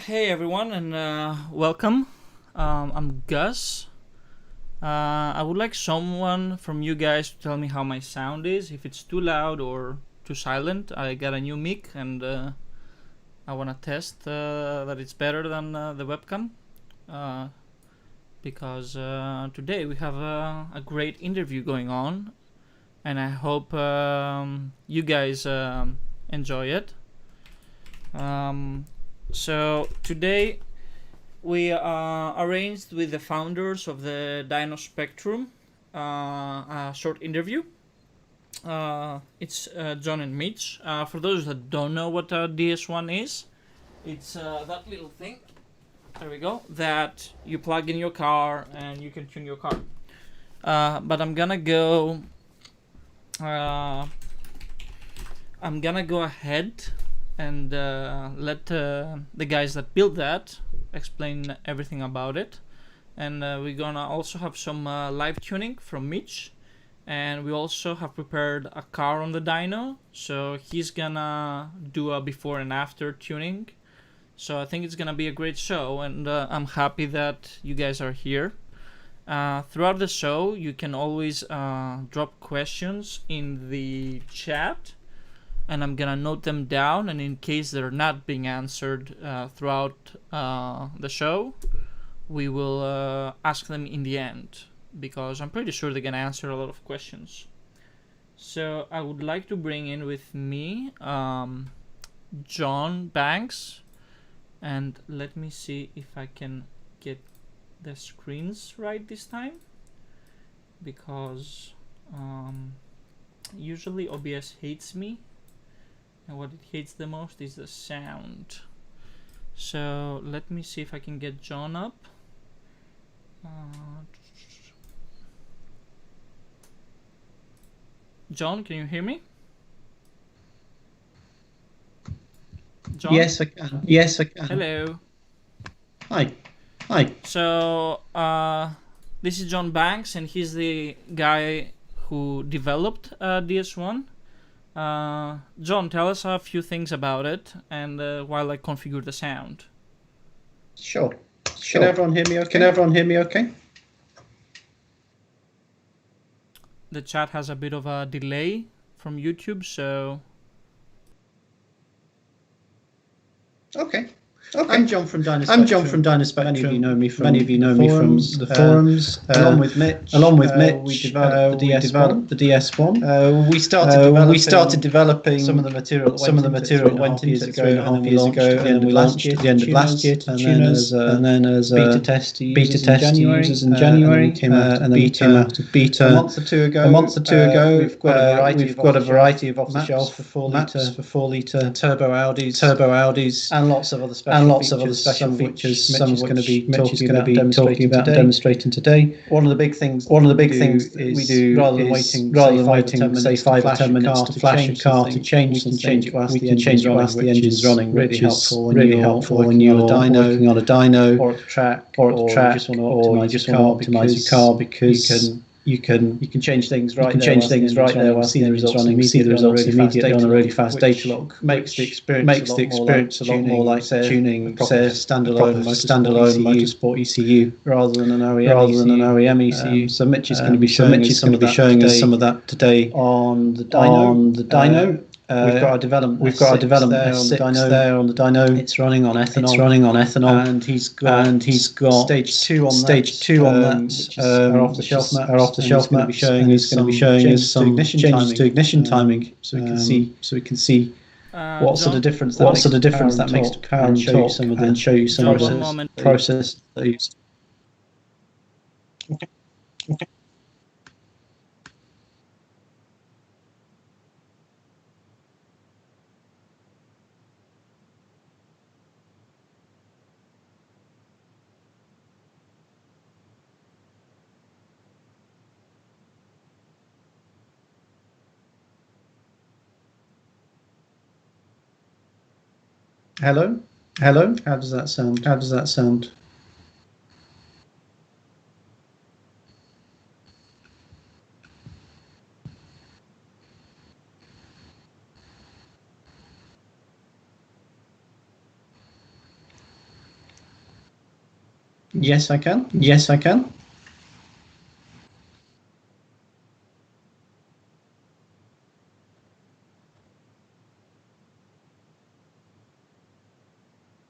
Hey everyone, and welcome. I'm Gus. I would like someone from you guys to tell me how my sound is, if it's too loud or too silent. I got a new mic, and I want to test that it's better than the webcam. Uh, because today we have a great interview going on, and I hope you guys enjoy it. So today we arranged with the founders of the Dyno Spectrum a short interview. It's John and Mitch. For those that don't know what a DS1 is, it's that little thing. There we go. That you plug in your car and you can tune your car. But I'm gonna go. I'm gonna go ahead and let the guys that built that explain everything about it. And we're gonna also have some live tuning from Mitch, and we also have prepared a car on the dyno, so he's gonna do a before and after tuning. So I think it's gonna be a great show, and I'm happy that you guys are here. Throughout the show you can always drop questions in the chat, and I'm gonna note them down, and in case they're not being answered throughout the show, we will ask them in the end, because I'm pretty sure they're gonna answer a lot of questions. So I would like to bring in with me John Banks, and let me see if I can get the screens right this time, because usually OBS hates me, and what it hates the most is the sound. So let me see if I can get John up. John, can you hear me? John? Yes, I can. Yes, I can. Hello. Hi. Hi. So this is John Banks, and he's the guy who developed DS1. John, tell us a few things about it, and while I configure the sound. Sure. Can everyone hear me okay? Can everyone hear me okay? The chat has a bit of a delay from YouTube, so... Okay. I'm John from Dyno Spectrum. Many of you know me from the forums. Along with Mitch, we developed the DS1. We started developing some of the material that went into it 3.5 years ago, and then we launched at the end of last year to tuners, and then as beta test users in January, and then we came out of beta a month or two ago. We've got a variety of off-the-shelf maps for 4-litre turbo Audis, and lots of other special features, some of which Mitch is going to be talking about and demonstrating today. One of the big things we do, rather than waiting say 5 or 10 minutes to flash a car to change something, we can change it whilst the engine's running, which is really helpful when you're working on a dyno or at the track, or you just want to optimize your car, because you can change things right there while see the results immediately on a really fast data log, makes the experience a lot more like tuning a standalone motorsport ECU rather than an OEM ECU. So Mitch is going to be showing us some of that today on the dyno. We've got a development S6 there on the dyno. It's running on ethanol. And he's got stage 2 on that, which is our off-the-shelf map. He's going to be showing us some changes to ignition timing, so we can see what sort of difference that makes to power and torque, and show you some of the process that used. Okay. Hello. How does that sound? Yes, I can. Yes, I can.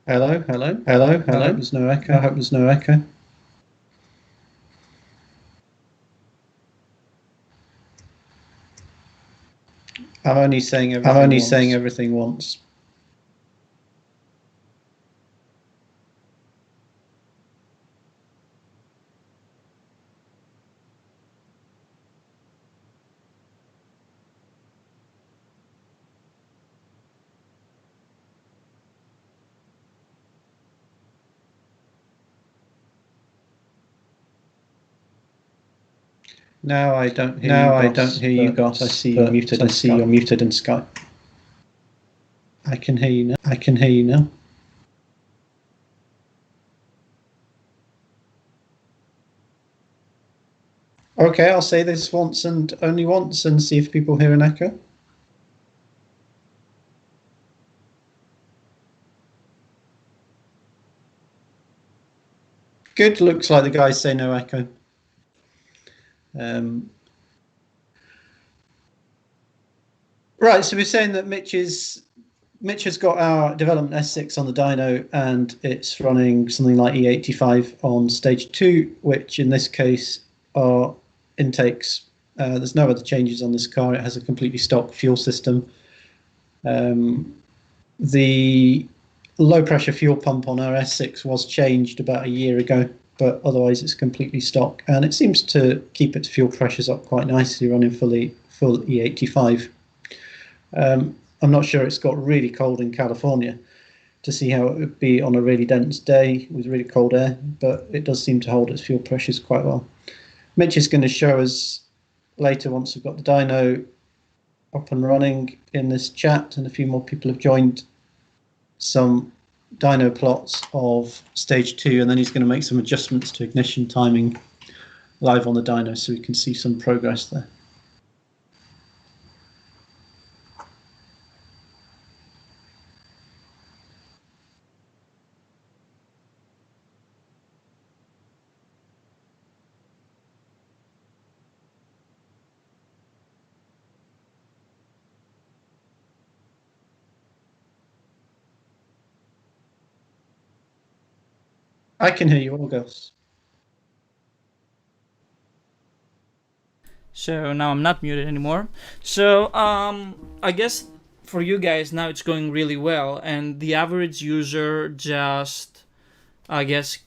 Hello, hello, hello, hello. I hope there's no echo. I hope there's no echo. I'm only saying everything once. Now I don't hear you. I don't hear you, Goss. I see you're muted. I see you're muted in Skype. I can hear you now. I can hear you now. Okay, I'll say this once and only once and see if people hear an echo. Good. Looks like the guys say no echo. Right, so we're saying that Mitch has got our development S6 on the dyno, and it's running something like E85 on stage 2, which in this case are intakes. There's no other changes on this car. It has a completely stock fuel system. The low pressure fuel pump on our S6 was changed about a year ago, but otherwise it's completely stock, and it seems to keep its fuel pressures up quite nicely running full E85. I'm not sure it's got really cold in California to see how it would be on a really dense day with really cold air, but it does seem to hold its fuel pressures quite well. Mitch is going to show us later, once we've got the dyno up and running in this chat and a few more people have joined, some dyno plots of stage 2, and then he's going to make some adjustments to ignition timing live on the dyno so we can see some progress there. I can hear you all, girls. So now I'm not muted anymore. So I guess for you guys now it's going really well, and the average user just, I guess,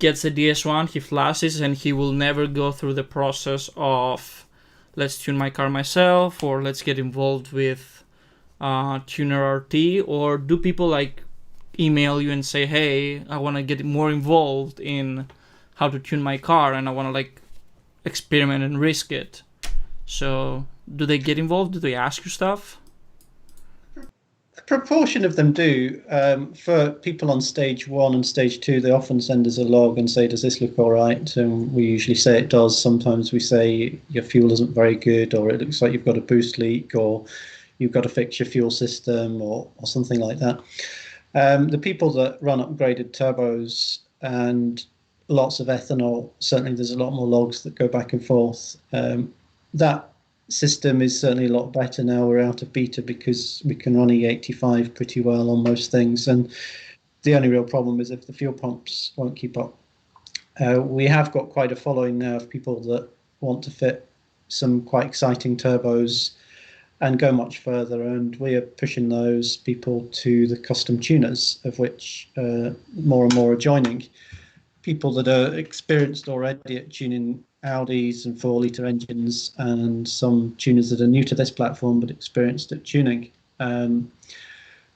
gets a DS1, he flashes, and he will never go through the process of let's tune my car myself, or let's get involved with tuner RT, or do people like email you and say, hey, I want to get more involved in how to tune my car and I want to like experiment and risk it? So do they get involved? Do they ask you stuff? A proportion of them do. For people on stage 1 and stage 2, they often send us a log and say, does this look all right? And we usually say it does. Sometimes we say your fuel isn't very good, or it looks like you've got a boost leak, or you've got to fix your fuel system, or something like that. The people that run upgraded turbos and lots of ethanol, certainly there's a lot more logs that go back and forth. That system is certainly a lot better now. We're out of beta because we can run E85 pretty well on most things, and the only real problem is if the fuel pumps won't keep up. We have got quite a following now of people that want to fit some quite exciting turbos and go much further, and we are pushing those people to the custom tuners, of which more and more are joining. People that are experienced already at tuning Audis and 4-litre engines, and some tuners that are new to this platform but experienced at tuning.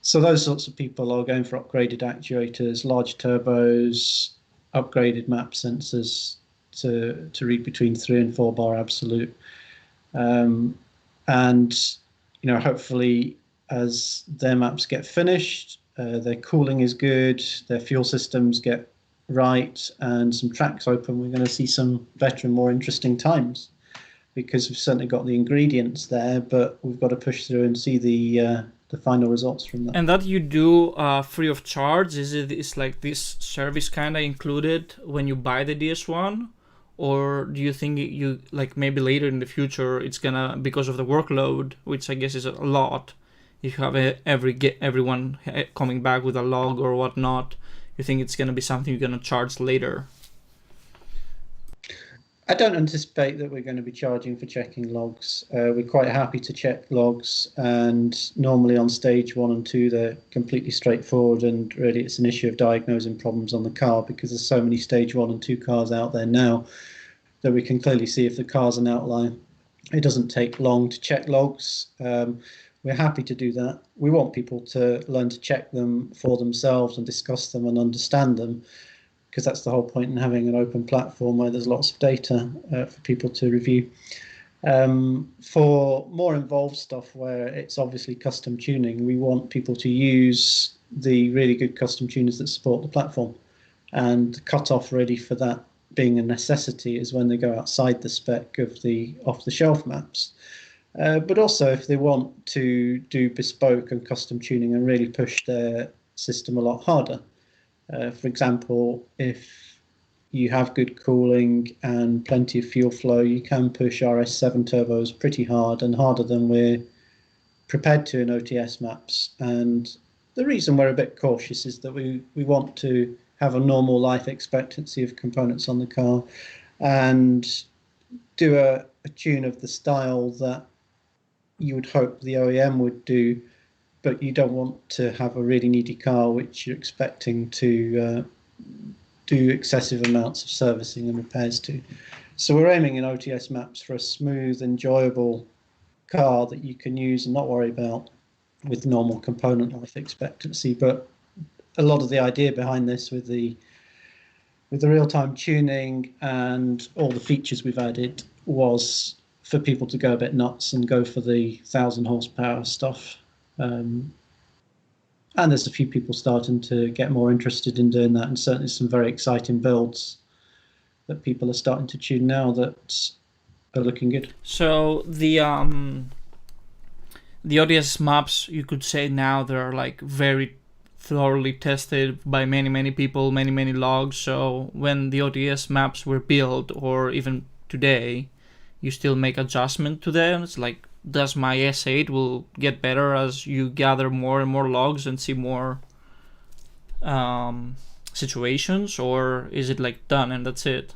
So those sorts of people are going for upgraded actuators, large turbos, upgraded map sensors to read between 3 and 4 bar absolute. And hopefully as their maps get finished, their cooling is good, their fuel systems get right, and some tracks open, we're going to see some better and more interesting times, because we've certainly got the ingredients there, but we've got to push through and see the the final results from that. And that you do free of charge? Is like this service kind of included when you buy the DS1? Or do you think you, like, maybe later in the future it's gonna, because of the workload, which I guess is a lot, if you have everyone coming back with a log or whatnot, you think it's gonna be something you're gonna charge later? I don't anticipate that we're going to be charging for checking logs. We're quite happy to check logs, and normally on stage 1 and 2 they're completely straightforward, and really it's an issue of diagnosing problems on the car, because there's so many stage 1 and 2 cars out there now that we can clearly see if the car's an outlier. It doesn't take long to check logs. We're happy to do that. We want people to learn to check them for themselves and discuss them and understand them, because that's the whole point in having an open platform where there's lots of data for people to review. For more involved stuff where it's obviously custom tuning, we want people to use the really good custom tuners that support the platform. And the cutoff really for that being a necessity is when they go outside the spec of the off-the-shelf maps. But also if they want to do bespoke and custom tuning and really push their system a lot harder. For example, if you have good cooling and plenty of fuel flow, you can push RS7 turbos pretty hard, and harder than we're prepared to in OTS maps. And the reason we're a bit cautious is that we want to have a normal life expectancy of components on the car and do a tune of the style that you would hope the OEM would do, but you don't want to have a really needy car which you're expecting to do excessive amounts of servicing and repairs to. So we're aiming in OTS maps for a smooth, enjoyable car that you can use and not worry about with normal component life expectancy. But a lot of the idea behind this with the real-time tuning and all the features we've added was for people to go a bit nuts and go for the 1,000 horsepower stuff. And there's a few people starting to get more interested in doing that, and certainly some very exciting builds that people are starting to tune now that are looking good. So the ODS maps, you could say now they're like very thoroughly tested by many people, many logs. So when the ODS maps were built, or even today, you still make adjustment to them. It's like, does my S8 will get better as you gather more and more logs and see more situations, or is it like done and that's it?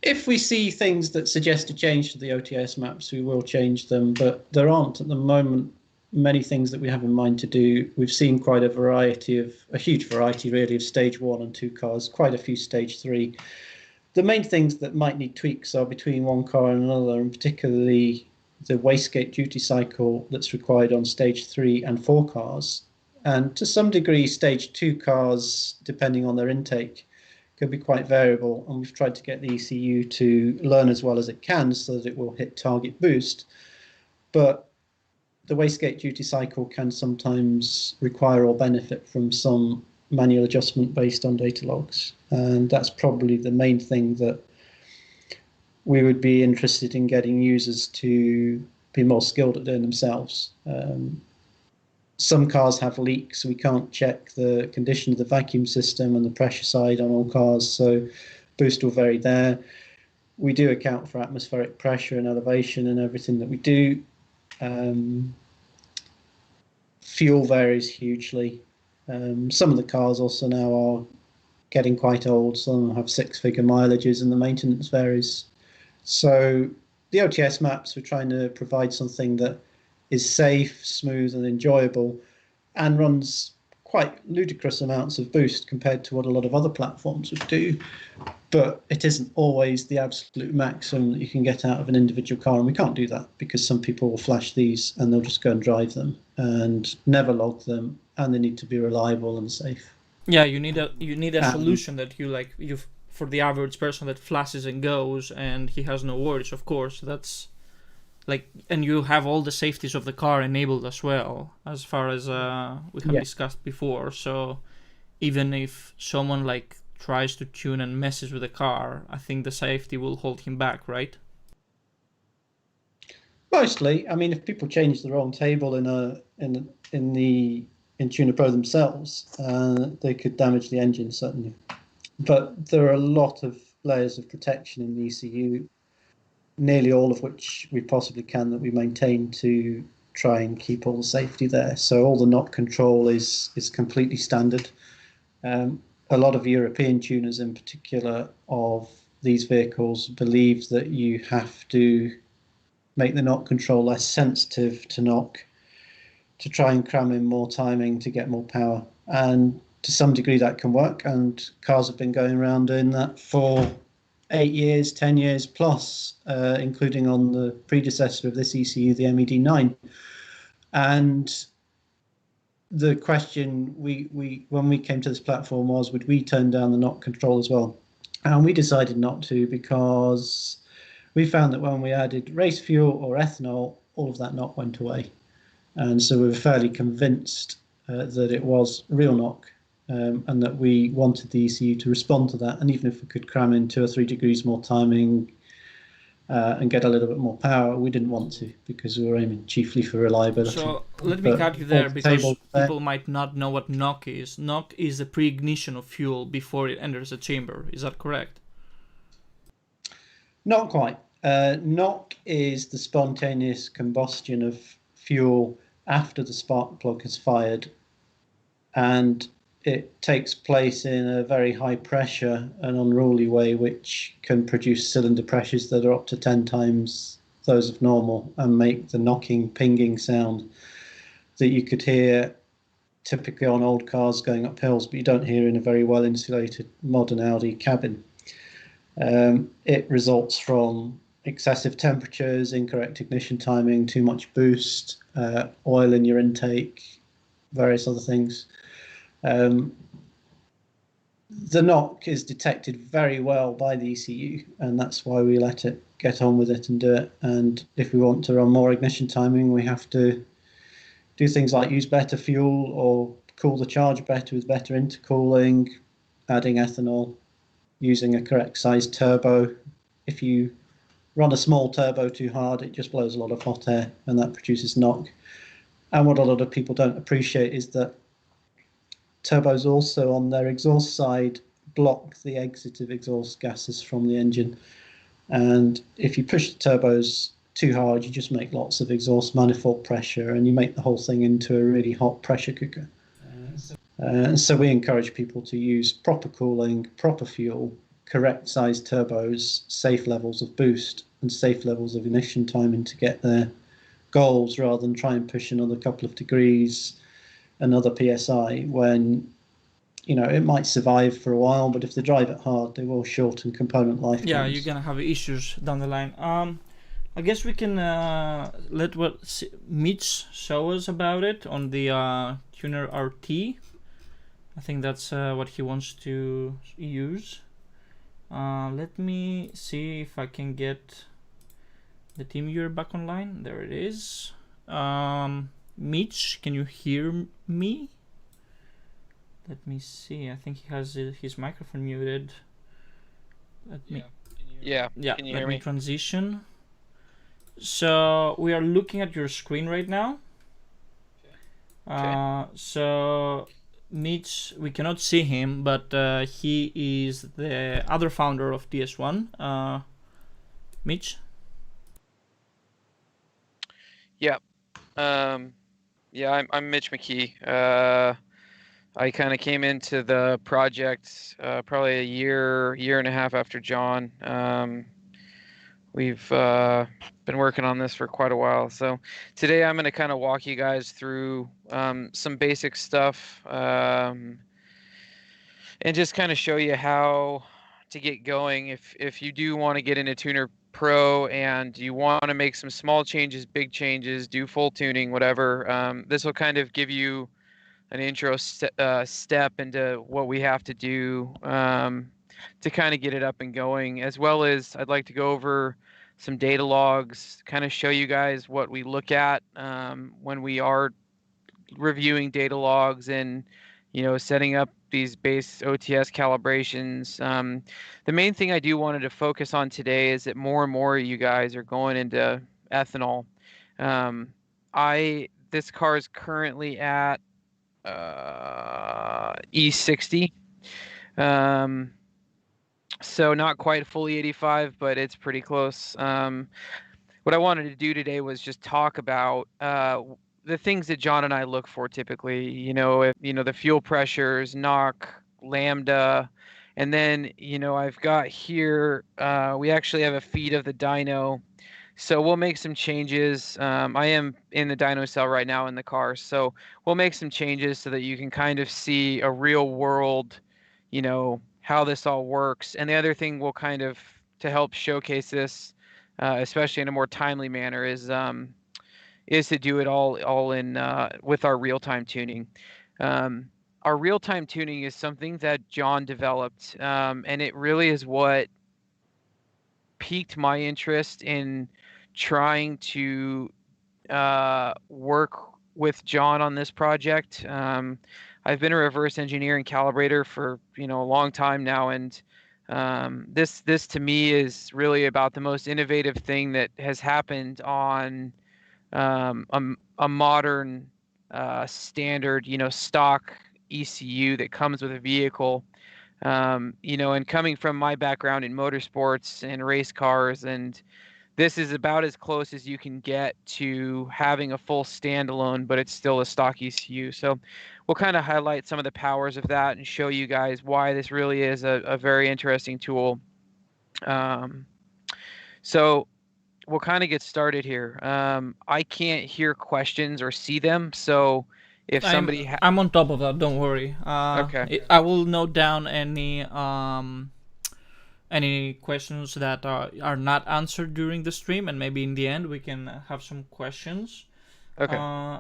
If we see things that suggest a change to the OTS maps, we will change them, but there aren't at the moment many things that we have in mind to do. We've seen quite a huge variety really of stage 1 and 2 cars, quite a few stage 3. The main things that might need tweaks are between one car and another, and particularly the wastegate duty cycle that's required on stage 3 and 4 cars. And to some degree, stage 2 cars, depending on their intake, could be quite variable. And we've tried to get the ECU to learn as well as it can so that it will hit target boost. But the wastegate duty cycle can sometimes require or benefit from some manual adjustment based on data logs. And that's probably the main thing that we would be interested in getting users to be more skilled at doing themselves. Some cars have leaks. We can't check the condition of the vacuum system and the pressure side on all cars, so boost will vary there. We do account for atmospheric pressure and elevation and everything that we do. Fuel varies hugely. Some of the cars also now are getting quite old. Some have 6-figure mileages and the maintenance varies. So the OTS maps, we're trying to provide something that is safe, smooth and enjoyable and runs quite ludicrous amounts of boost compared to what a lot of other platforms would do. But it isn't always the absolute maximum that you can get out of an individual car, and we can't do that because some people will flash these and they'll just go and drive them and never log them, and they need to be reliable and safe. Yeah, you need a solution that you for the average person that flashes and goes and he has no worries. Of course, that's like, and you have all the safeties of the car enabled as well, as far as we have discussed before. So even if someone like tries to tune and messes with the car, I think the safety will hold him back, right? Mostly, I mean, if people change the wrong table in Tuner Pro themselves, they could damage the engine certainly. But there are a lot of layers of protection in the ECU, nearly all of which we possibly can that we maintain to try and keep all the safety there. So all the knock control is completely standard. A lot of European tuners in particular of these vehicles believe that you have to make the knock control less sensitive to knock to try and cram in more timing to get more power. And to some degree that can work, and cars have been going around doing that for 8 years, 10 years plus, including on the predecessor of this ECU, the MED9. And the question when we came to this platform was, would we turn down the knock control as well? And we decided not to, because we found that when we added race fuel or ethanol, all of that knock went away. And so we were fairly convinced that it was real knock, and that we wanted the ECU to respond to that. And even if we could cram in 2 or 3 degrees more timing and get a little bit more power, we didn't want to, because we were aiming chiefly for reliability. So let me cut you there, because people might not know what knock is. Knock is the pre-ignition of fuel before it enters the chamber. Is that correct? Not quite. Knock is the spontaneous combustion of fuel after the spark plug is fired, and it takes place in a very high pressure and unruly way, which can produce cylinder pressures that are up to 10 times those of normal and make the knocking, pinging sound that you could hear typically on old cars going up hills, but you don't hear in a very well insulated modern Audi cabin. It results from excessive temperatures, incorrect ignition timing, too much boost, oil in your intake, various other things. The knock is detected very well by the ECU, and that's why we let it get on with it and do it. And if we want to run more ignition timing, we have to do things like use better fuel or cool the charger better with better intercooling, adding ethanol, using a correct size turbo. If you run a small turbo too hard, it just blows a lot of hot air, and that produces knock. And what a lot of people don't appreciate is that turbos also on their exhaust side block the exit of exhaust gases from the engine. And if you push the turbos too hard, you just make lots of exhaust manifold pressure, and you make the whole thing into a really hot pressure cooker. So we encourage people to use proper cooling, proper fuel, correct size turbos, safe levels of boost, and safe levels of ignition timing to get their goals, rather than try and push another couple of degrees, another PSI, when it might survive for a while, but if they drive it hard, they will shorten component life. Yeah, you're gonna have issues down the line. I guess we can let Mitch show us about it on the Tuner RT. I think that's what he wants to use. Let me see if I can get the team viewer back online. There it is. Mitch, can you hear me? Let me see. I think he has his microphone muted. Let me. Yeah. Can you hear me? Transition. So we are looking at your screen right now. Okay. So Mitch, we cannot see him, but he is the other founder of DS1. Mitch? Yeah. I'm Mitch McKee. I kind of came into the project probably a year and a half after John. We've been working on this for quite a while. So today I'm going to kind of walk you guys through some basic stuff and just kind of show you how to get going if you do want to get into Tuner Pro and you want to make some small changes, big changes, do full tuning, whatever. This will kind of give you an intro step into what we have to do to kind of get it up and going, as well as I'd like to go over some data logs, kind of show you guys what we look at when we are reviewing data logs and setting up these base OTS calibrations. The main thing I do wanted to focus on today is that more and more of you guys are going into ethanol. This car is currently at E60. So not quite fully 85, but it's pretty close. What I wanted to do today was just talk about the things that John and I look for typically. If the fuel pressures, knock, lambda, and then I've got here. We actually have a feed of the dyno, so we'll make some changes. I am in the dyno cell right now in the car, so we'll make some changes so that you can kind of see a real world, how this all works. And the other thing we'll kind of, to help showcase this, especially in a more timely manner, is to do it all in with our real-time tuning. Our real-time tuning is something that John developed, and it really is what piqued my interest in trying to work with John on this project. I've been a reverse engineer and calibrator for a long time now, and this to me is really about the most innovative thing that has happened on a modern standard stock ECU that comes with a vehicle. And coming from my background in motorsports and race cars, and this is about as close as you can get to having a full standalone, but it's still a stock ECU. So we'll kind of highlight some of the powers of that and show you guys why this really is a very interesting tool. So we'll kind of get started here. I can't hear questions or see them, so if somebody I'm on top of that, don't worry. Okay. I will note down any questions that are not answered during the stream, and maybe in the end we can have some questions. Okay.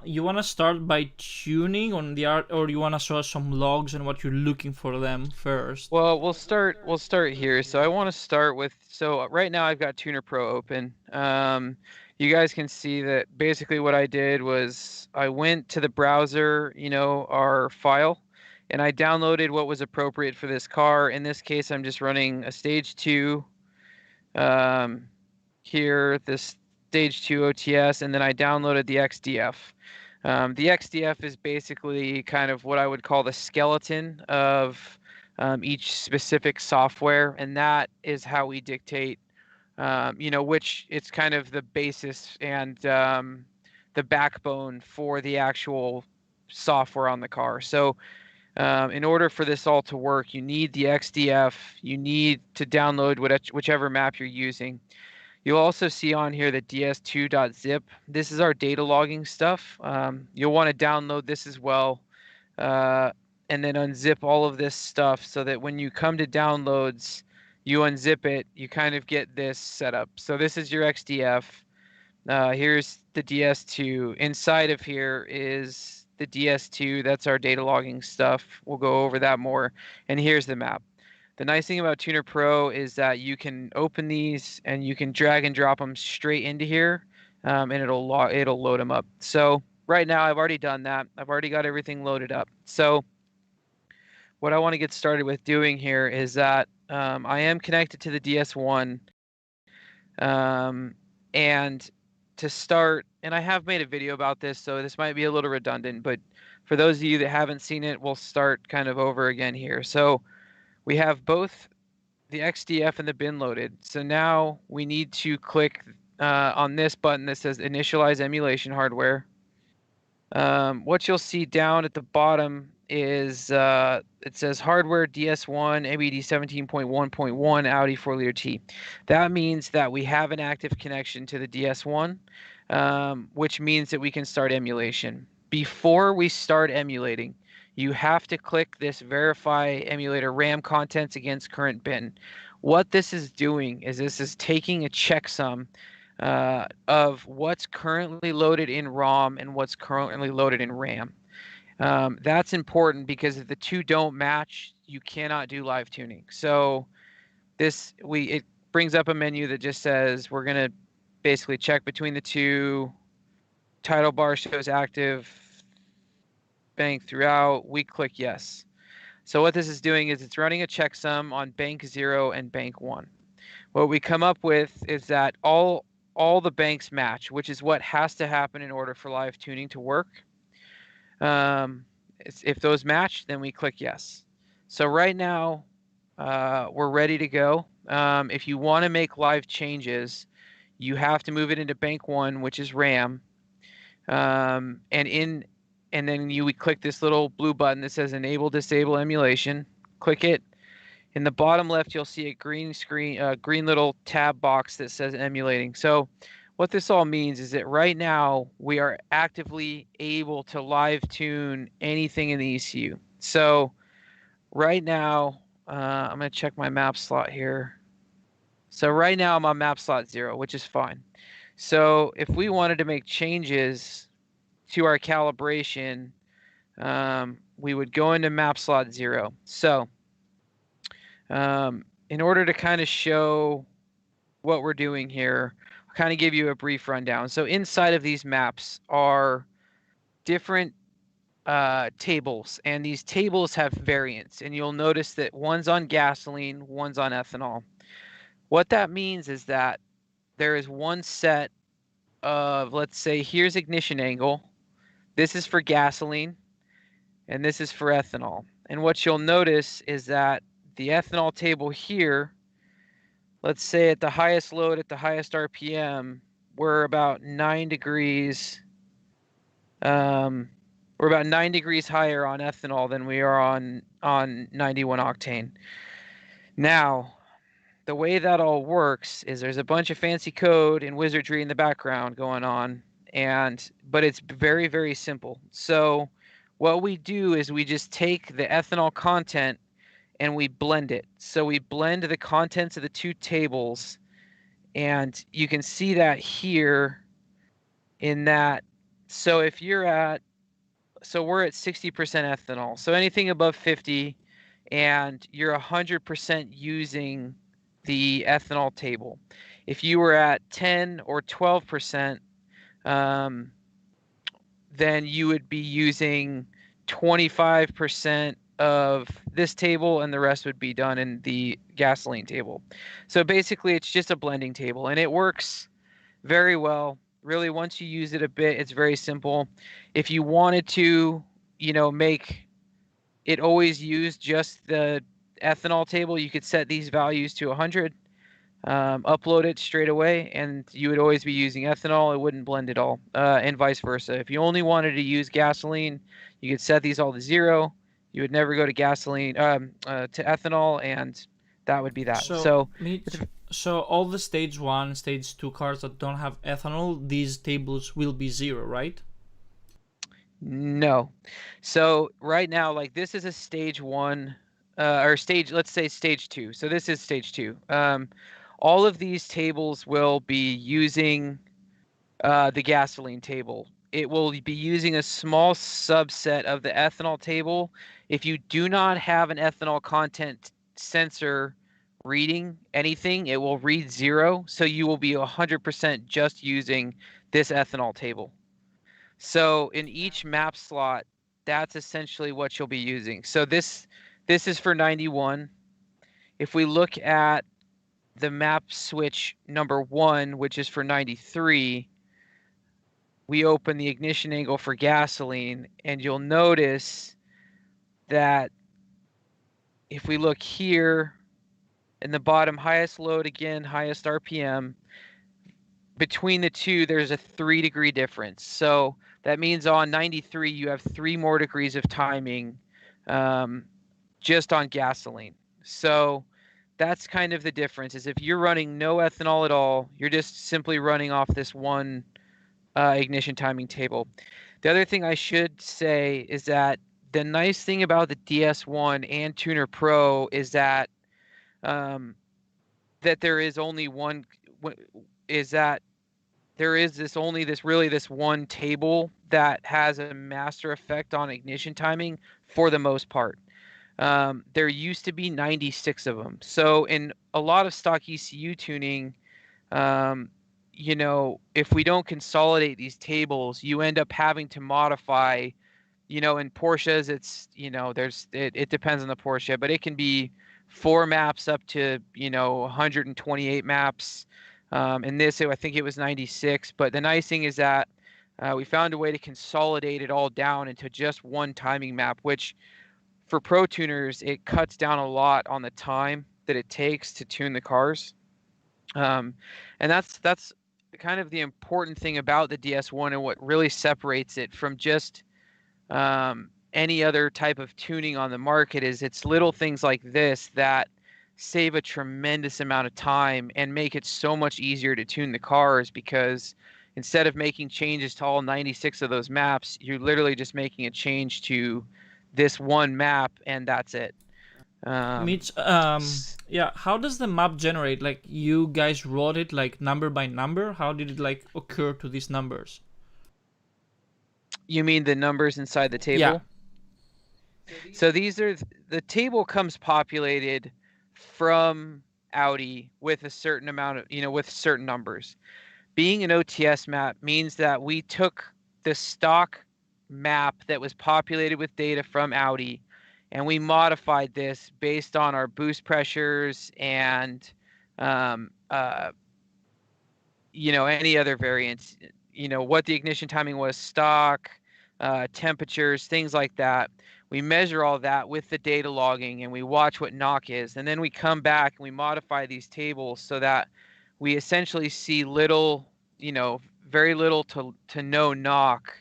You want to start by tuning on the art, or you want to show us some logs and what you're looking for them first? Well, we'll start here. So I want to start with, so right now I've got Tuner Pro open. You guys can see that basically what I did was I went to the browser, our file, and I downloaded what was appropriate for this car. In this case, I'm just running a stage 2 here, this stage 2 OTS, and then I downloaded the XDF. The XDF is basically kind of what I would call the skeleton of each specific software, and that is how we dictate, which it's kind of the basis and the backbone for the actual software on the car. So in order for this all to work, you need the XDF, you need to download whichever map you're using. You'll also see on here the ds2.zip. This is our data logging stuff. You'll want to download this as well, and then unzip all of this stuff so that when you come to downloads, you unzip it, you kind of get this setup. So this is your XDF. Here's the DS2. Inside of here is the DS2. That's our data logging stuff. We'll go over that more. And here's the map. The nice thing about Tuner Pro is that you can open these and you can drag and drop them straight into here, and it'll load them up. So right now I've already done that. I've already got everything loaded up. So what I want to get started with doing here is that I am connected to the DS1, and to start, and I have made a video about this, so this might be a little redundant, but for those of you that haven't seen it, we'll start kind of over again here. So we have both the XDF and the bin loaded. So now we need to click on this button that says Initialize Emulation Hardware. What you'll see down at the bottom is it says Hardware DS1 MED 17.1.1 Audi 4-liter T. That means that we have an active connection to the DS1, which means that we can start emulation. Before we start emulating, you have to click this Verify Emulator RAM Contents Against Current Bin. What this is doing is this is taking a checksum of what's currently loaded in ROM and what's currently loaded in RAM. That's important because if the two don't match, you cannot do live tuning. So it brings up a menu that just says we're going to basically check between the two. Title bar shows active, bank throughout. We click yes. So what this is doing is it's running a checksum on bank 0 and bank 1. What we come up with is that all all the banks match, which is what has to happen in order for live tuning to work. If those match, then we click yes. So right now, we're ready to go. If you want to make live changes, you have to move it into bank 1, which is RAM. And then you would click this little blue button that says enable disable emulation. Click it. In the bottom left, you'll see a green little tab box that says emulating. So what this all means is that right now we are actively able to live tune anything in the ECU. So right now, I'm going to check my map slot here. So right now I'm on map slot 0, which is fine. So if we wanted to make changes to our calibration, we would go into map slot 0. So in order to kind of show what we're doing here, I'll kind of give you a brief rundown. So inside of these maps are different tables, and these tables have variants, and you'll notice that one's on gasoline, one's on ethanol. What that means is that there is one set of, let's say, here's ignition angle. This is for gasoline, and this is for ethanol. And what you'll notice is that the ethanol table here, let's say at the highest load, at the highest RPM, we're about 9 degrees. We're about 9 degrees higher on ethanol than we are on 91 octane. Now, the way that all works is there's a bunch of fancy code and wizardry in the background going on, but it's very, very simple. So what we do is we just take the ethanol content and we blend it. So we blend the contents of the two tables, and you can see that here in that. So if you're at, so we're at 60% ethanol. So anything above 50, and you're 100% using the ethanol table. If you were at 10 or 12%, then you would be using 25% of this table, and the rest would be done in the gasoline table. So basically, it's just a blending table, and it works very well. Really, once you use it a bit, it's very simple. If you wanted to, make it always use just the ethanol table, you could set these values to 100, upload it straight away, and you would always be using ethanol. It wouldn't blend at all, and vice versa. If you only wanted to use gasoline, you could set these all to 0. You would never go to gasoline, to ethanol, and that would be that. So all the stage 1, stage 2 cars that don't have ethanol, these tables will be 0, right? No. So right now, like this is a stage 1, or stage, let's say stage 2. So this is stage 2. All of these tables will be using the gasoline table. It will be using a small subset of the ethanol table. If you do not have an ethanol content sensor reading anything, it will read 0. So you will be 100% just using this ethanol table. So in each map slot, that's essentially what you'll be using. So this is for 91. If we look at the map switch number 1, which is for 93, we open the ignition angle for gasoline, and you'll notice that if we look here in the bottom, highest load again, highest RPM, between the two, there's a 3-degree difference. So that means on 93, you have 3 more degrees of timing just on gasoline. So that's kind of the difference, is if you're running no ethanol at all, you're just simply running off this one ignition timing table. The other thing I should say is that the nice thing about the DS1 and Tuner Pro is that that there is only one, is that there is this one table that has a master effect on ignition timing for the most part. There used to be 96 of them. So in a lot of stock ECU tuning, if we don't consolidate these tables, you end up having to modify, in Porsches, it's, it depends on the Porsche, but it can be 4 maps up to, 128 maps. In this, I think it was 96. But the nice thing is that we found a way to consolidate it all down into just one timing map, which for pro tuners, it cuts down a lot on the time that it takes to tune the cars. And that's kind of the important thing about the DS1 and what really separates it from just any other type of tuning on the market is it's little things like this that save a tremendous amount of time and make it so much easier to tune the cars, because instead of making changes to all 96 of those maps, you're literally just making a change to this one map and that's it. Mitch, yeah, how does the map generate? Like, you guys wrote it like number by number? How did it like occur to these numbers? You mean the numbers inside the table? Yeah. So these are, the table comes populated from Audi with a certain amount of, with certain numbers. Being an OTS map means that we took the stock map that was populated with data from Audi and we modified this based on our boost pressures and, any other variants, what the ignition timing was, stock, temperatures, things like that. We measure all that with the data logging and we watch what knock is. And then we come back and we modify these tables so that we essentially see little, very little to no knock.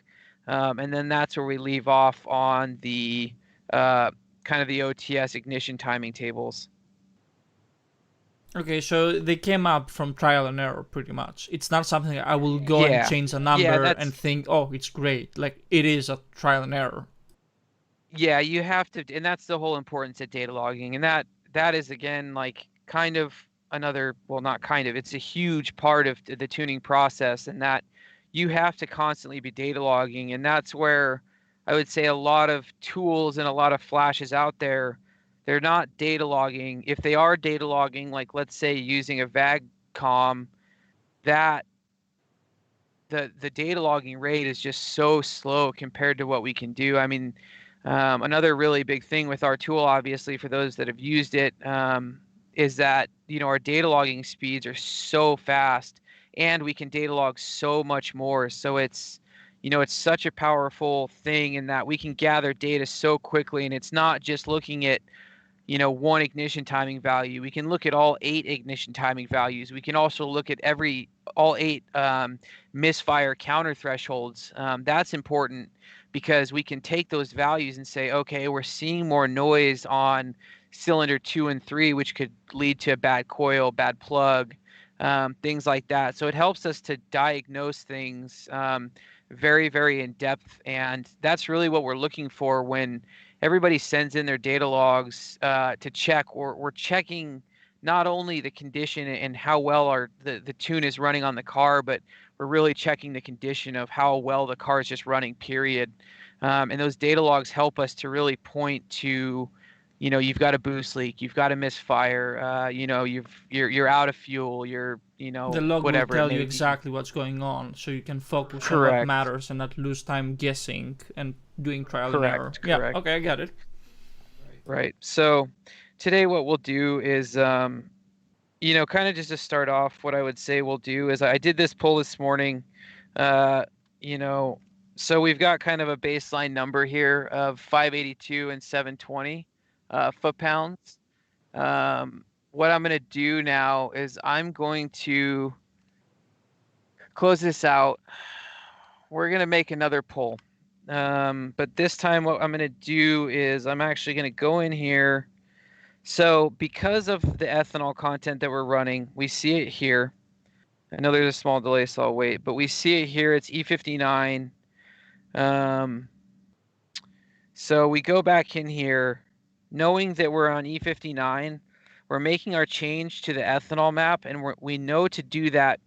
And then that's where we leave off on the kind of the OTS ignition timing tables. Okay, so they came up from trial and error pretty much. It's not something I will go and change a number and think, oh, it's great. Like, it is a trial and error. Yeah, you have to, and that's the whole importance of data logging. And that is, again, like kind of another, well, not kind of, it's a huge part of the tuning process, and that you have to constantly be data logging. And that's where I would say a lot of tools and a lot of flashes out there, they're not data logging. If they are data logging, like let's say using a VAGCOM, that the data logging rate is just so slow compared to what we can do. I mean, another really big thing with our tool, obviously, for those that have used it, is that, our data logging speeds are so fast and we can data log so much more. So it's, it's such a powerful thing in that we can gather data so quickly, and it's not just looking at, one ignition timing value. We can look at all 8 ignition timing values. We can also look at all 8 misfire counter thresholds. That's important because we can take those values and say, okay, we're seeing more noise on cylinder 2 and 3, which could lead to a bad coil, bad plug, things like that. So it helps us to diagnose things very, very in depth. And that's really what we're looking for when everybody sends in their data logs to check. We're checking not only the condition and how well the tune is running on the car, but we're really checking the condition of how well the car is just running, period. And those data logs help us to really point to, you've got a boost leak, you've got a misfire, you're out of fuel, the log will tell you exactly what's going on, so you can focus on what matters and not lose time guessing and doing trial and error. Correct. Yeah, okay, I got it. Right. So today what we'll do is, kind of just to start off, what I would say we'll do is I did this poll this morning, so we've got kind of a baseline number here of 582 and 720 foot-pounds. What I'm going to do now is I'm going to close this out. We're going to make another poll. But this time what I'm going to do is I'm actually going to go in here. So because of the ethanol content that we're running, we see it here. I know there's a small delay, so I'll wait. But we see it here. It's E59. So we go back in here, knowing that we're on E59. We're making our change to the ethanol map, and we know to do that,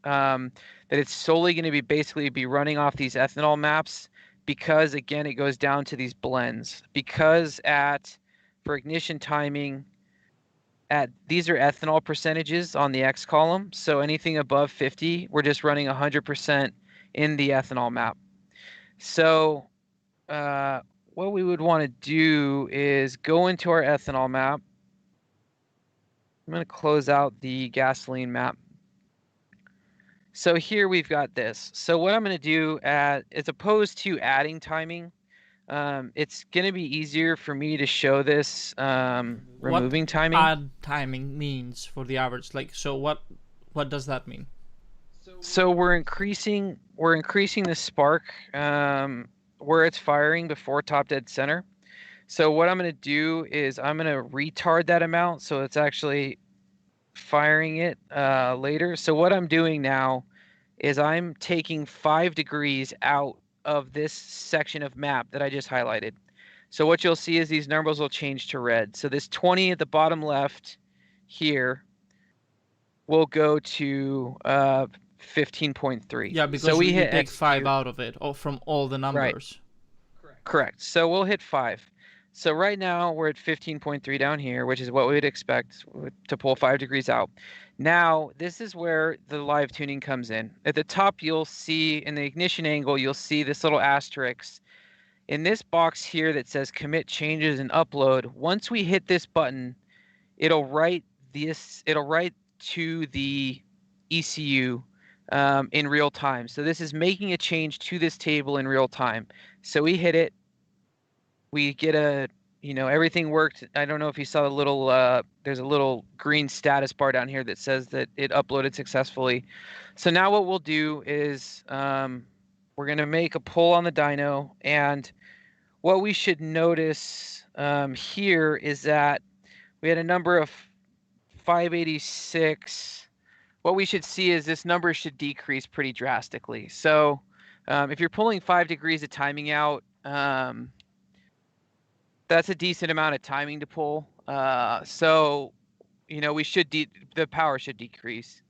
that it's solely going to basically be running off these ethanol maps, because again, it goes down to these blends. Because for ignition timing, these are ethanol percentages on the X column. So anything above 50, we're just running 100% in the ethanol map. So what we would want to do is go into our ethanol map. I'm going to close out the gasoline map. So here we've got this. So what I'm going to do, as opposed to adding timing, it's going to be easier for me to show this removing timing. What add timing means for the average? Like, so what does that mean? So we're increasing the spark where it's firing before top dead center. So what I'm going to do is I'm going to retard that amount so it's actually firing it later. So what I'm doing now is I'm taking 5 degrees out of this section of map that I just highlighted. So what you'll see is these numbers will change to red. So this 20 at the bottom left here will go to 15.3. Yeah, because so we you hit take execute. 5 out of it, or from all the numbers. Right. Correct. So we'll hit 5. So right now we're at 15.3 down here, which is what we would expect to pull 5 degrees out. Now, this is where the live tuning comes in. At the top, you'll see in the ignition angle, you'll see this little asterisk. In this box here that says commit changes and upload, once we hit this button, it'll write to the ECU in real time. So this is making a change to this table in real time. So we hit it. We get everything worked. I don't know if you saw the little, there's a little green status bar down here that says that it uploaded successfully. So now what we'll do is we're going to make a pull on the dyno. And what we should notice here is that we had a number of 586. What we should see is this number should decrease pretty drastically. So if you're pulling 5 degrees of timing out, that's a decent amount of timing to pull. So, we should the power should decrease.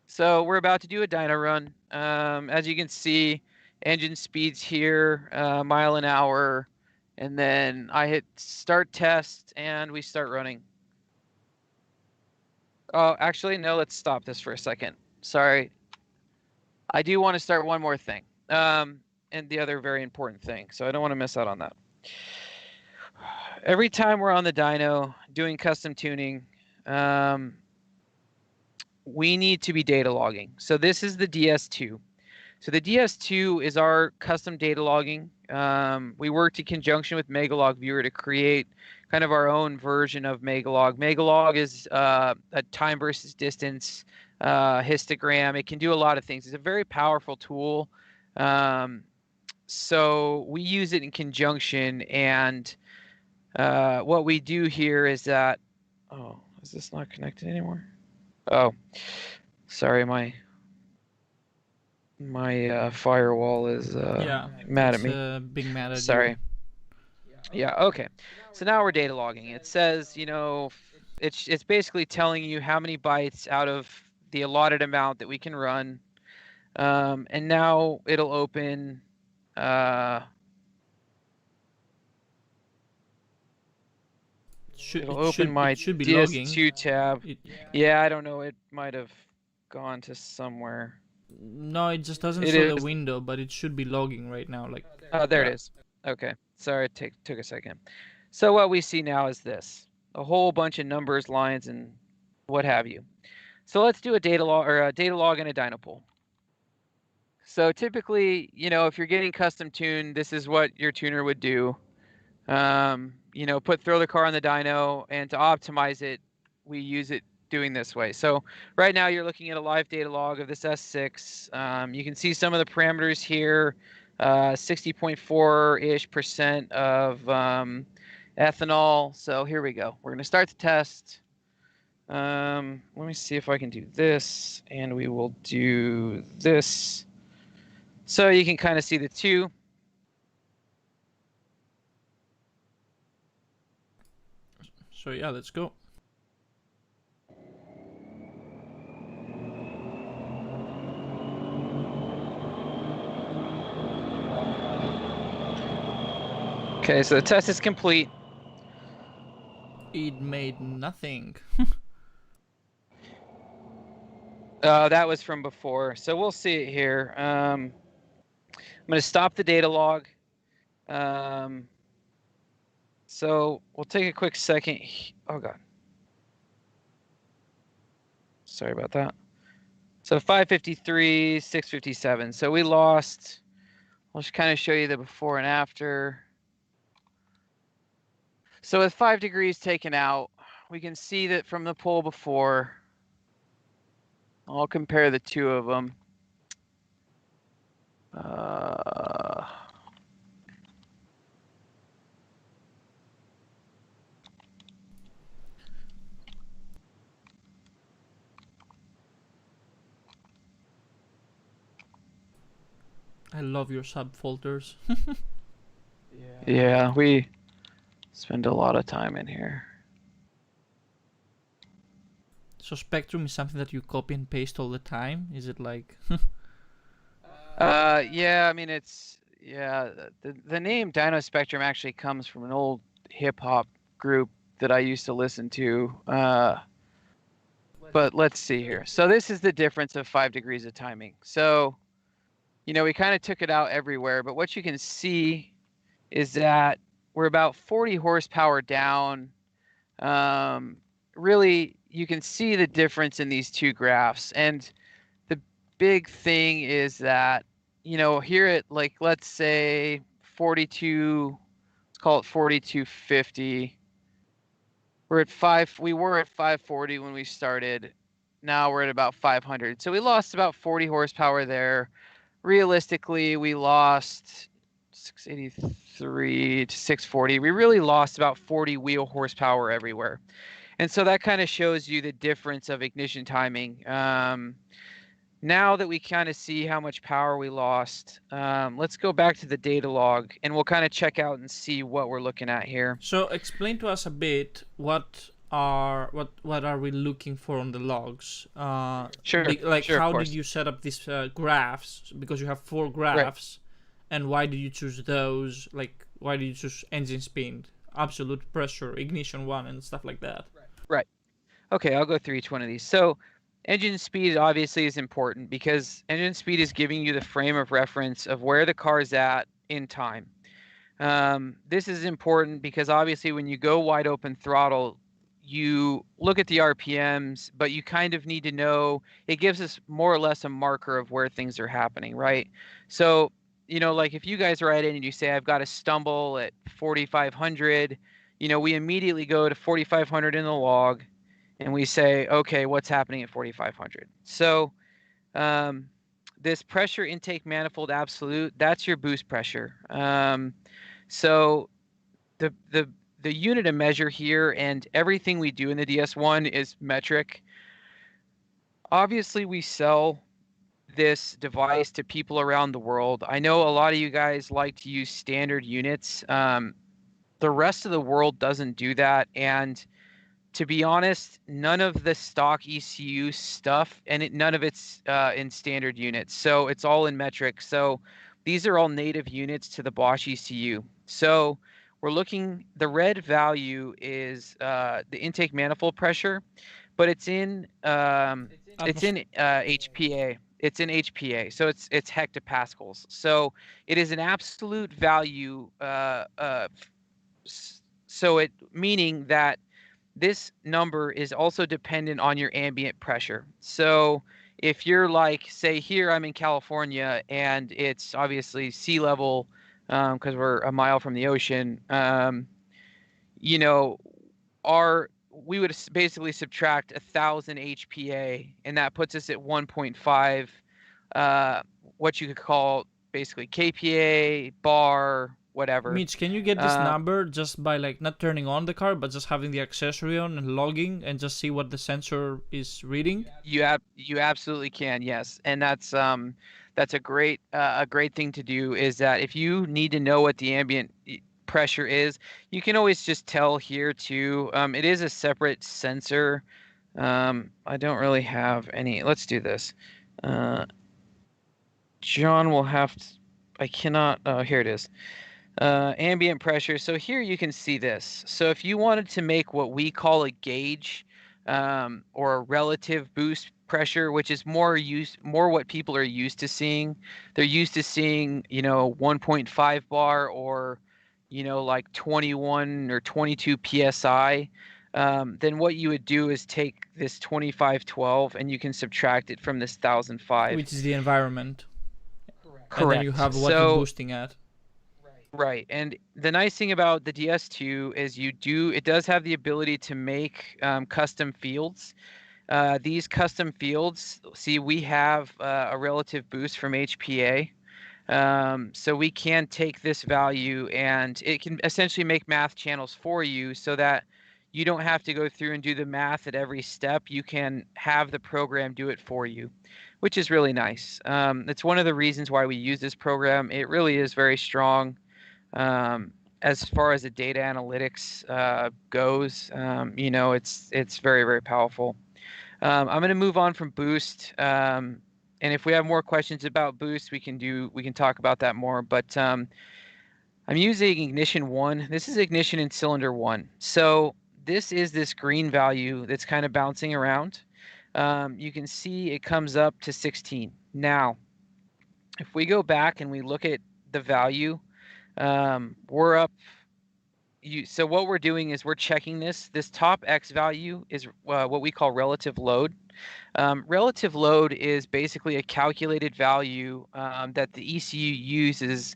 So we're about to do a dyno run. As you can see, engine speeds here, mile an hour, and then I hit start test and we start running. Oh, actually, no, let's stop this for a second. Sorry. I do want to start one more thing. And the other very important thing. So I don't want to miss out on that. Every time we're on the dyno doing custom tuning, we need to be data logging. So this is the DS2. So the DS2 is our custom data logging. We worked in conjunction with Megalog Viewer to create kind of our own version of Megalog. Megalog is a time versus distance histogram. It can do a lot of things. It's a very powerful tool. So we use it in conjunction, and what we do here is that, oh, is this not connected anymore? Oh, sorry, my firewall is mad at me. Being mad at Sorry. you. Yeah, okay. So now we're data logging. It says, it's basically telling you how many bytes out of the allotted amount that we can run. And now it'll open it'll open my DS2 tab. Yeah, I don't know. It might have gone to somewhere. No, it just doesn't show the window, but it should be logging right now. Like. Oh, there it is. Okay. Sorry, it took a second. So what we see now is this: a whole bunch of numbers, lines, and what have you. So let's do a data log and a dyno pull. So typically, if you're getting custom tuned, this is what your tuner would do. Throw the car on the dyno, and to optimize it, we use it doing this way. So right now you're looking at a live data log of this S6. You can see some of the parameters here, 60.4-ish% of ethanol. So here we go. We're going to start the test. Let me see if I can do this, and we will do this. So you can kind of see the two. So yeah, let's go. Okay, so the test is complete. It made nothing. That was from before, so we'll see it here. I'm going to stop the data log. So we'll take a quick second. Oh, God. Sorry about that. So 553, 657. So we lost, I'll just kind of show you the before and after. So with 5 degrees taken out, we can see that from the poll before, I'll compare the two of them. I love your subfolders. Yeah, we spend a lot of time in here. So Spectrum is something that you copy and paste all the time? Is it like... Yeah, I mean, it's, yeah, the name Dyno Spectrum actually comes from an old hip-hop group that I used to listen to. But let's see here. So this is the difference of 5 degrees of timing. So, you know, we kind of took it out everywhere, but what you can see is that we're about 40 horsepower down. Really, you can see the difference in these two graphs. And the big thing is that, you know, here at, like, let's say 42, let's call it 4250. We were at 540 when we started. Now we're at about 500. So we lost about 40 horsepower there. Realistically, we lost 683 to 640. We really lost about 40 wheel horsepower everywhere. And so that kind of shows you the difference of ignition timing. Now that we kind of see how much power we lost, let's go back to the data log and we'll kind of check out and see what we're looking at here. So explain to us a bit what are we looking for on the logs? Sure. How did you set up these graphs? Because you have 4 graphs, right. And why did you choose those? Like, why did you choose engine speed, absolute pressure, ignition 1, and stuff like that? Right. Okay, I'll go through each one of these. So engine speed obviously is important because engine speed is giving you the frame of reference of where the car's at in time. This is important because obviously when you go wide open throttle, you look at the RPMs, but you kind of need to know, it gives us more or less a marker of where things are happening, right? So, you know, like if you guys write in and you say, I've got a stumble at 4,500, you know, we immediately go to 4,500 in the log and we say, okay, what's happening at 4,500? So this pressure intake manifold absolute, that's your boost pressure. So the unit of measure here and everything we do in the DS1 is metric. Obviously, we sell this device to people around the world. I know a lot of you guys like to use standard units. The rest of the world doesn't do that. And to be honest, none of the stock ECU stuff, and none of it's in standard units. So it's all in metric. So these are all native units to the Bosch ECU. So we're looking, the red value is the intake manifold pressure, but it's in HPA. It's in HPA, so it's hectopascals. So it is an absolute value. So it meaning that this number is also dependent on your ambient pressure. So if you're like, say here, I'm in California and it's obviously sea level because we're a mile from the ocean, you know, we would basically subtract 1,000 HPA and that puts us at 1.5, what you could call basically KPA, bar, whatever. Mitch, can you get this number just by like not turning on the car, but just having the accessory on and logging and just see what the sensor is reading? You absolutely can, yes. And that's a great thing to do is that if you need to know what the ambient pressure is, you can always just tell here too. It is a separate sensor. I don't really have any. Let's do this. John will have to, I cannot, here it is. Ambient pressure. So here you can see this. So if you wanted to make what we call a gauge or a relative boost pressure, which is more what people are used to seeing. They're used to seeing, you know, 1.5 bar or, you know, like 21 or 22 psi. then what you would do is take this 2512 and you can subtract it from this 1005. Which is the environment. Correct. And then you have what you're boosting at. Right. And the nice thing about the DS2 is it does have the ability to make custom fields. These custom fields, see, we have a relative boost from HPA. So we can take this value and it can essentially make math channels for you so that you don't have to go through and do the math at every step. You can have the program do it for you, which is really nice. It's one of the reasons why we use this program. It really is very strong. As far as the data analytics goes, it's very, very powerful. I'm going to move on from Boost, and if we have more questions about Boost, we can talk about that more. But I'm using Ignition 1. This is Ignition in Cylinder 1. So this is this green value that's kind of bouncing around. You can see it comes up to 16. Now, if we go back and we look at the value, we're up. So what we're doing is we're checking this. This top X value is what we call relative load. Relative load is basically a calculated value that the ECU uses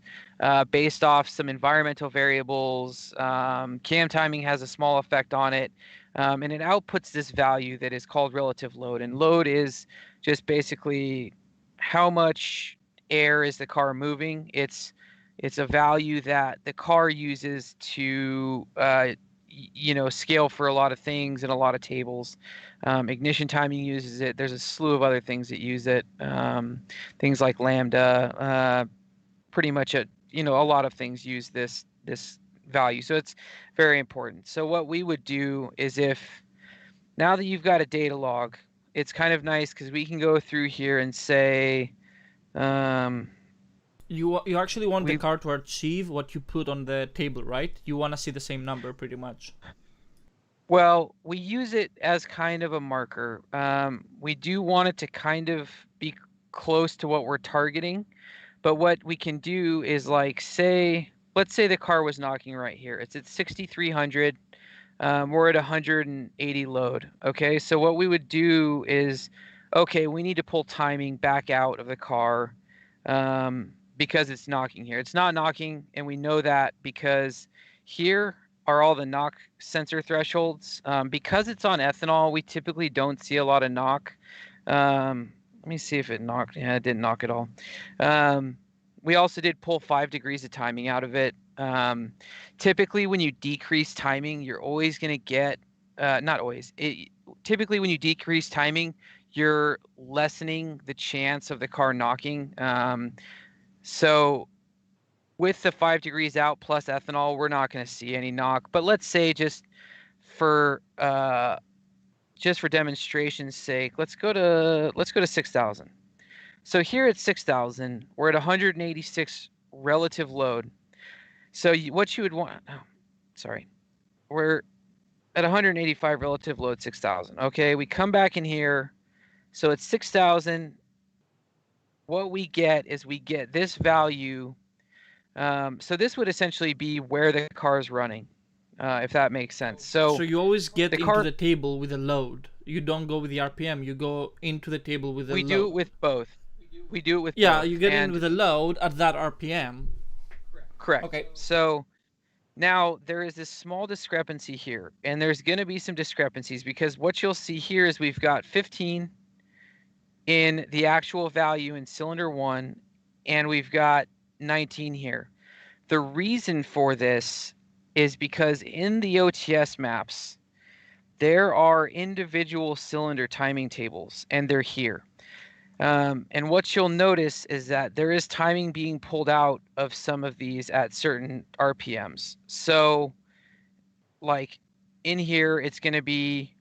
based off some environmental variables. Cam timing has a small effect on it, and it outputs this value that is called relative load. And load is just basically how much air is the car moving. It's a value that the car uses to scale for a lot of things and a lot of tables. Ignition timing uses it. There's a slew of other things that use it. Things like lambda, pretty much a lot of things use this value. So it's very important. So what we would do is now that you've got a data log, it's kind of nice because we can go through here and say, you actually want the car to achieve what you put on the table, right? You want to see the same number pretty much. Well, we use it as kind of a marker. We do want it to kind of be close to what we're targeting. But what we can do is let's say the car was knocking right here. It's at 6,300. We're at 180 load. Okay, so what we would do is, we need to pull timing back out of the car. Because it's knocking here. It's not knocking, and we know that because here are all the knock sensor thresholds. Because it's on ethanol, we typically don't see a lot of knock. Let me see if it knocked. Yeah, it didn't knock at all. We also did pull 5 degrees of timing out of it. Typically, when you decrease timing, you're always going to get, not always, typically when you decrease timing, you're lessening the chance of the car knocking. So with the 5 degrees out plus ethanol, we're not going to see any knock. But let's say just for demonstration's sake, let's go to 6,000. So here at 6,000, we're at 186 relative load. So what you would want, we're at 185 relative load, 6,000. Okay, we come back in here. So at 6,000. What we get is this value. So this would essentially be where the car is running, if that makes sense. So you always get into the table with a load. You don't go with the RPM. You go into the table with a load. We do it with both. Yeah, you get in with a load at that RPM. Correct. Okay. So now there is this small discrepancy here, and there's going to be some discrepancies because what you'll see here is we've got 15 in the actual value in cylinder 1, and we've got 19 here. The reason for this is because in the OTS maps, there are individual cylinder timing tables, and they're here. And what you'll notice is that there is timing being pulled out of some of these at certain RPMs. So, like in here, it's going to be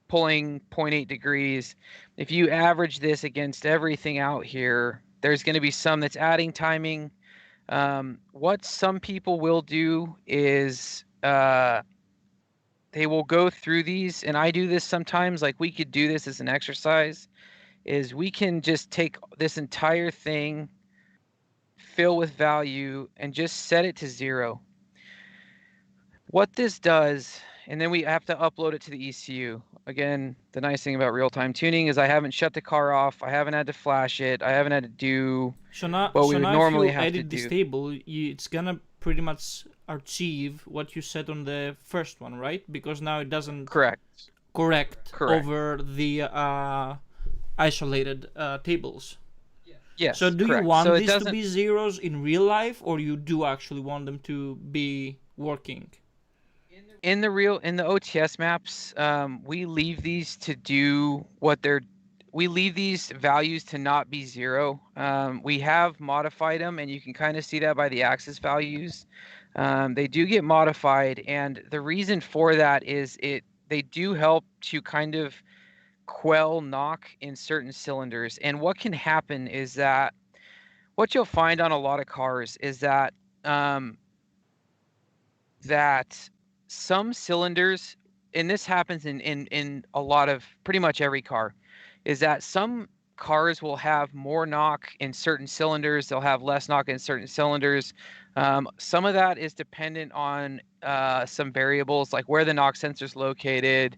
pulling 0.8 degrees. If you average this against everything out here, there's going to be some that's adding timing. What some people will do is they will go through these, and I do this sometimes, like we could do this as an exercise, is we can just take this entire thing, fill with value, and just set it to 0. What this does and then we have to upload it to the ECU. Again, the nice thing about real-time tuning is I haven't shut the car off. I haven't had to flash it. I haven't had to do what we would normally have to do. If you edit this table, it's gonna pretty much achieve what you said on the first one, right? Because now it doesn't correct over the isolated tables. Yes. So do you want these to be zeros in real life, or you do actually want them to be working? In the OTS maps, we leave these to do what we leave these values to not be zero. We have modified them, and you can kind of see that by the axis values. They do get modified, and the reason for that is they do help to kind of quell knock in certain cylinders. And what can happen is that what you'll find on a lot of cars is that that some cylinders, and this happens in a lot of pretty much every car, is that some cars will have more knock in certain cylinders, they'll have less knock in certain cylinders. Some of that is dependent on some variables like where the knock sensor is located.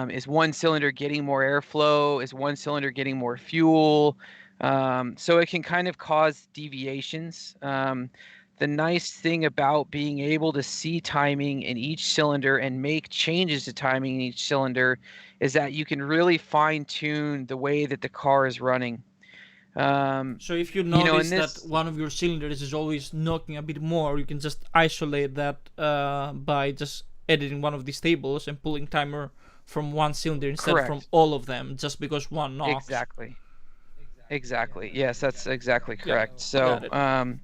Is one cylinder getting more airflow? Is one cylinder getting more fuel? So it can kind of cause deviations. The nice thing about being able to see timing in each cylinder and make changes to timing in each cylinder is that you can really fine tune the way that the car is running. So if you notice that one of your cylinders is always knocking a bit more, you can just isolate that by just editing one of these tables and pulling timer from one cylinder instead of from all of them, just because one knocks. Exactly. Yes, that's exactly correct. So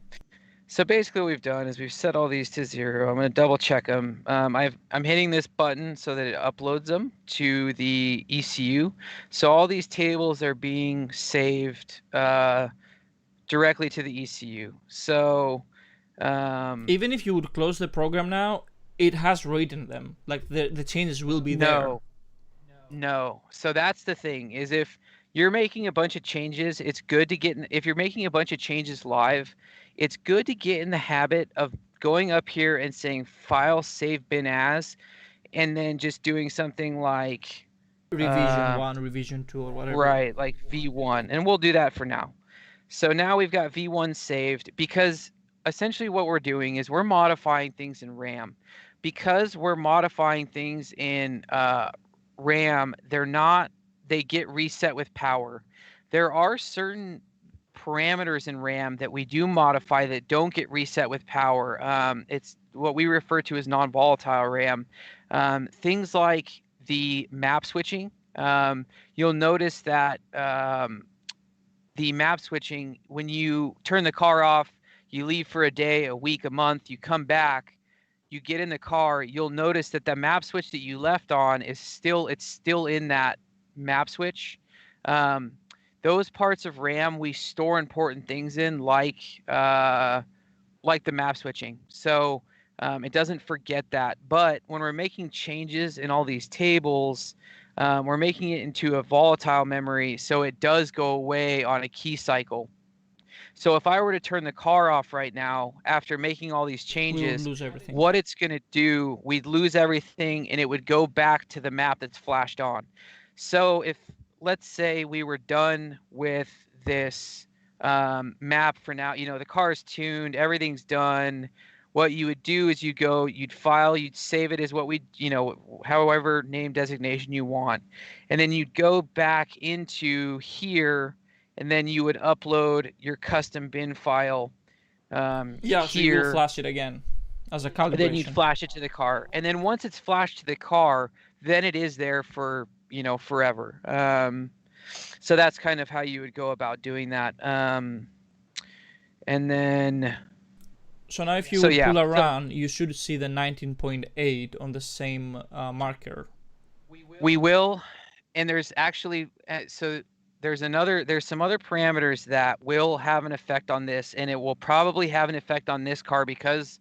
so basically what we've done is we've set all these to 0. I'm going to double check them. I'm hitting this button so that it uploads them to the ECU. So all these tables are being saved directly to the ECU. So even if you would close the program now, it has written them. Like the changes will be there. No. So that's the thing, is if you're making a bunch of changes, it's good to get if you're making a bunch of changes live, it's good to get in the habit of going up here and saying file save bin as, and then just doing something like revision 1, revision 2, or whatever. Right, like V1, and we'll do that for now. So now we've got V1 saved, because essentially what we're doing is we're modifying things in RAM. Because we're modifying things in RAM, they get reset with power. There are certain parameters in RAM that we do modify that don't get reset with power. It's what we refer to as non-volatile RAM. Things like the map switching. You'll notice that the map switching, when you turn the car off, you leave for a day, a week, a month, you come back, you get in the car, you'll notice that the map switch that you left on is still in that map switch. Those parts of RAM we store important things in, like the map switching. So it doesn't forget that. But when we're making changes in all these tables, we're making it into a volatile memory, so it does go away on a key cycle. So if I were to turn the car off right now after making all these changes, what it's going to do, we'd lose everything, and it would go back to the map that's flashed on. So if, let's say, we were done with this map for now, the car's tuned, everything's done, what you would do is you'd file, you'd save it as what we, however name designation you want. And then you'd go back into here, and then you would upload your custom bin file here. So you will flash it again as a calibration. And then you'd flash it to the car. And then once it's flashed to the car, then it is there for, forever. So that's kind of how you would go about doing that. And then... So now if you pull around, you should see the 19.8 on the same marker. We will. And there's actually... There's some other parameters that will have an effect on this, and it will probably have an effect on this car because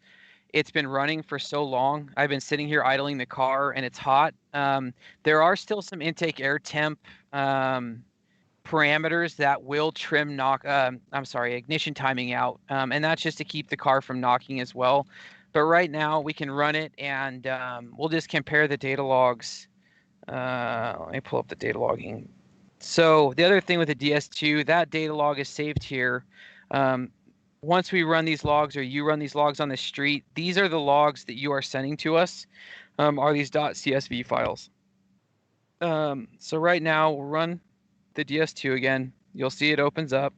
it's been running for so long. I've been sitting here idling the car, and it's hot. There are still some intake air temp parameters that will trim ignition timing out, and that's just to keep the car from knocking as well. But right now we can run it, and we'll just compare the data logs. Let me pull up the data logging. So the other thing with the DS2, that data log is saved here. Once we run these logs, or you run these logs on the street, these are the logs that you are sending to us, are these .csv files. So right now we'll run the DS2 again. You'll see it opens up.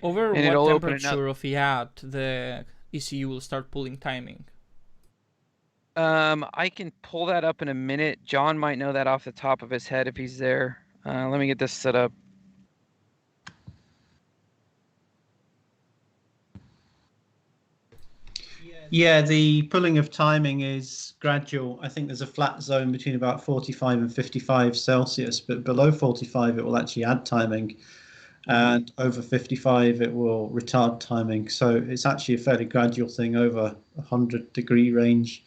Over what temperature of yacht the ECU will start pulling timing? I can pull that up in a minute. John might know that off the top of his head if he's there. Let me get this set up. Yeah, the pulling of timing is gradual. I think there's a flat zone between about 45 and 55 Celsius, but below 45 it will actually add timing, and over 55 it will retard timing. So it's actually a fairly gradual thing over 100-degree range.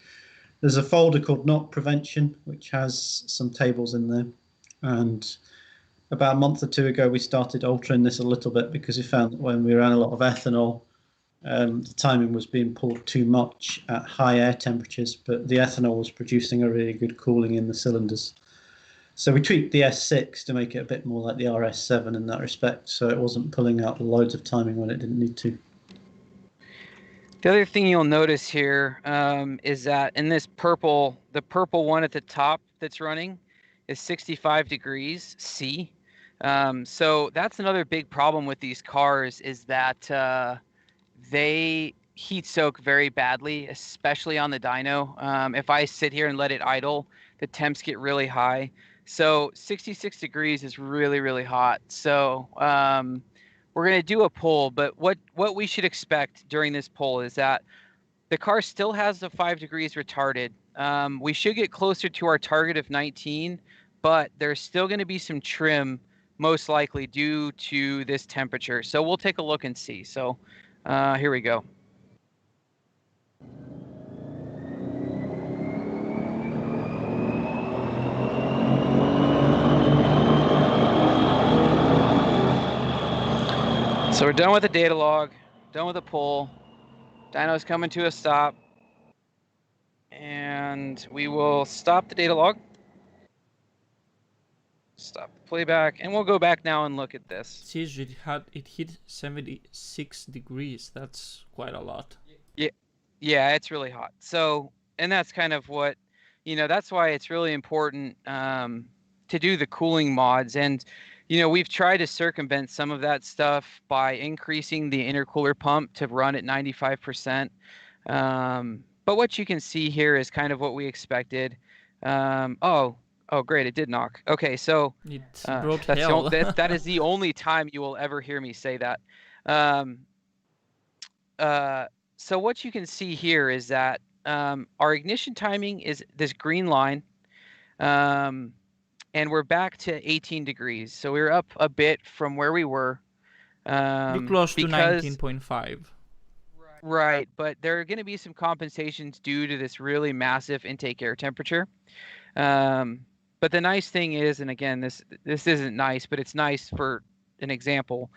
There's a folder called knock prevention, which has some tables in there. And about a month or two ago, we started altering this a little bit because we found that when we ran a lot of ethanol, the timing was being pulled too much at high air temperatures, but the ethanol was producing a really good cooling in the cylinders. So we tweaked the S6 to make it a bit more like the RS7 in that respect, so it wasn't pulling out loads of timing when it didn't need to. The other thing you'll notice here is that in this purple, the purple one at the top that's running is 65 degrees C. So that's another big problem with these cars, is that they heat soak very badly, especially on the dyno. If I sit here and let it idle, the temps get really high. So 66 degrees is really, really hot. So we're going to do a poll, but what we should expect during this poll is that the car still has the 5 degrees retarded. We should get closer to our target of 19, but there's still going to be some trim, most likely due to this temperature. So we'll take a look and see. So here we go. So we're done with the data log, done with the poll. Dyno's coming to a stop. And we will stop the data log. Stop the playback, and we'll go back now and look at this. See, it hit 76 degrees. That's quite a lot. Yeah, it's really hot. So, and that's kind of what, that's why it's really important to do the cooling mods. And, we've tried to circumvent some of that stuff by increasing the intercooler pump to run at 95%. But what you can see here is kind of what we expected. Oh, great! It did knock. Okay, so it brought hell. That is the only time you will ever hear me say that. So what you can see here is that our ignition timing is this green line, and we're back to 18 degrees. So we're up a bit from where we were. You're close to 19.5. Right, but there are going to be some compensations due to this really massive intake air temperature. But the nice thing is, and again, this isn't nice, but it's nice for an example.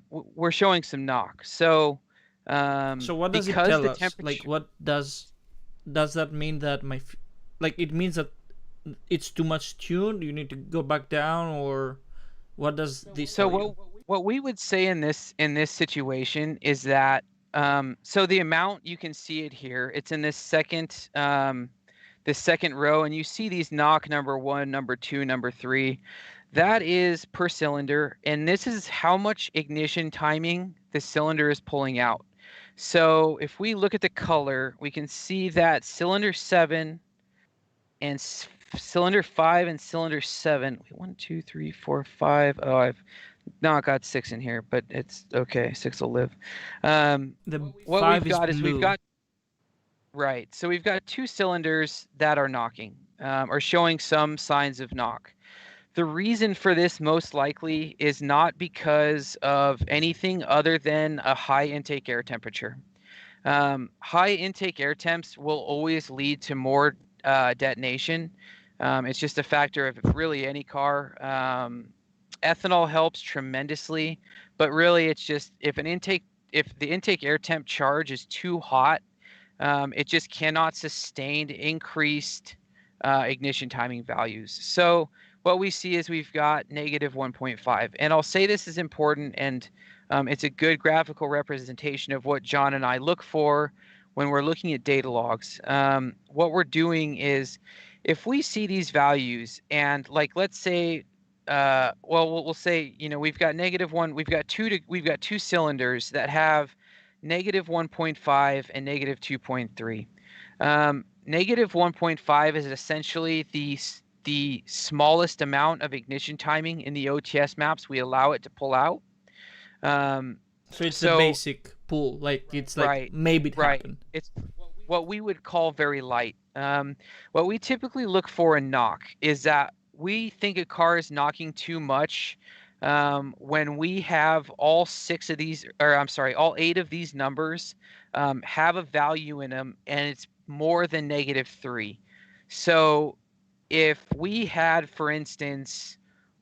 We're showing some knock. So what does it tell us? Like, what does that mean? That it means that it's too much tuned. You need to go back down, or what does this? So what we would say in this situation is that so the amount, you can see it here. It's in this second row, and you see these knock number 1, number 2, number 3. That is per cylinder, and this is how much ignition timing the cylinder is pulling out. So if we look at the color, we can see that cylinder 7 and cylinder 5 and cylinder 7. 1, 2, 3, 4, 5. Oh, I've not got 6 in here, but it's okay. 6 will live. What 5 we've got is we've got right. So we've got 2 cylinders that are knocking, or showing some signs of knock. The reason for this most likely is not because of anything other than a high intake air temperature. High intake air temps will always lead to more detonation. It's just a factor of really any car. Ethanol helps tremendously, but really it's just if an intake the intake air temp charge is too hot, it just cannot sustain increased ignition timing values. So what we see is we've got negative 1.5. And I'll say this is important, and it's a good graphical representation of what John and I look for when we're looking at data logs. What we're doing is, if we see these values, and like, let's say, we'll say, we've got negative one, we've got two cylinders that have negative 1.5 and negative 2.3. Negative 1.5 is essentially the smallest amount of ignition timing in the OTS maps we allow it to pull out. So it's the basic pull, like it's like right, maybe it happened. It's what we would call very light. What we typically look for in knock is that we think a car is knocking too much when we have all all 8 of these numbers have a value in them, and it's more than negative 3. So if we had, for instance,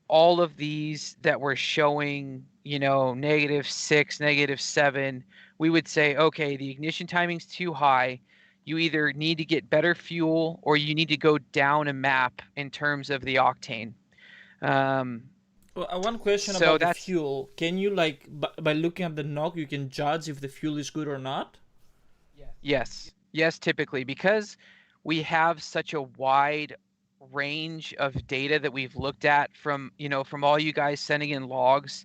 all of these that were showing, negative 6, negative 7, we would say, okay, the ignition timing's too high. You either need to get better fuel, or you need to go down a map in terms of the octane. One question about the fuel. Can you, like, by looking at the knock, you can judge if the fuel is good or not? Yes, typically, because we have such a wide range of data that we've looked at from all you guys sending in logs.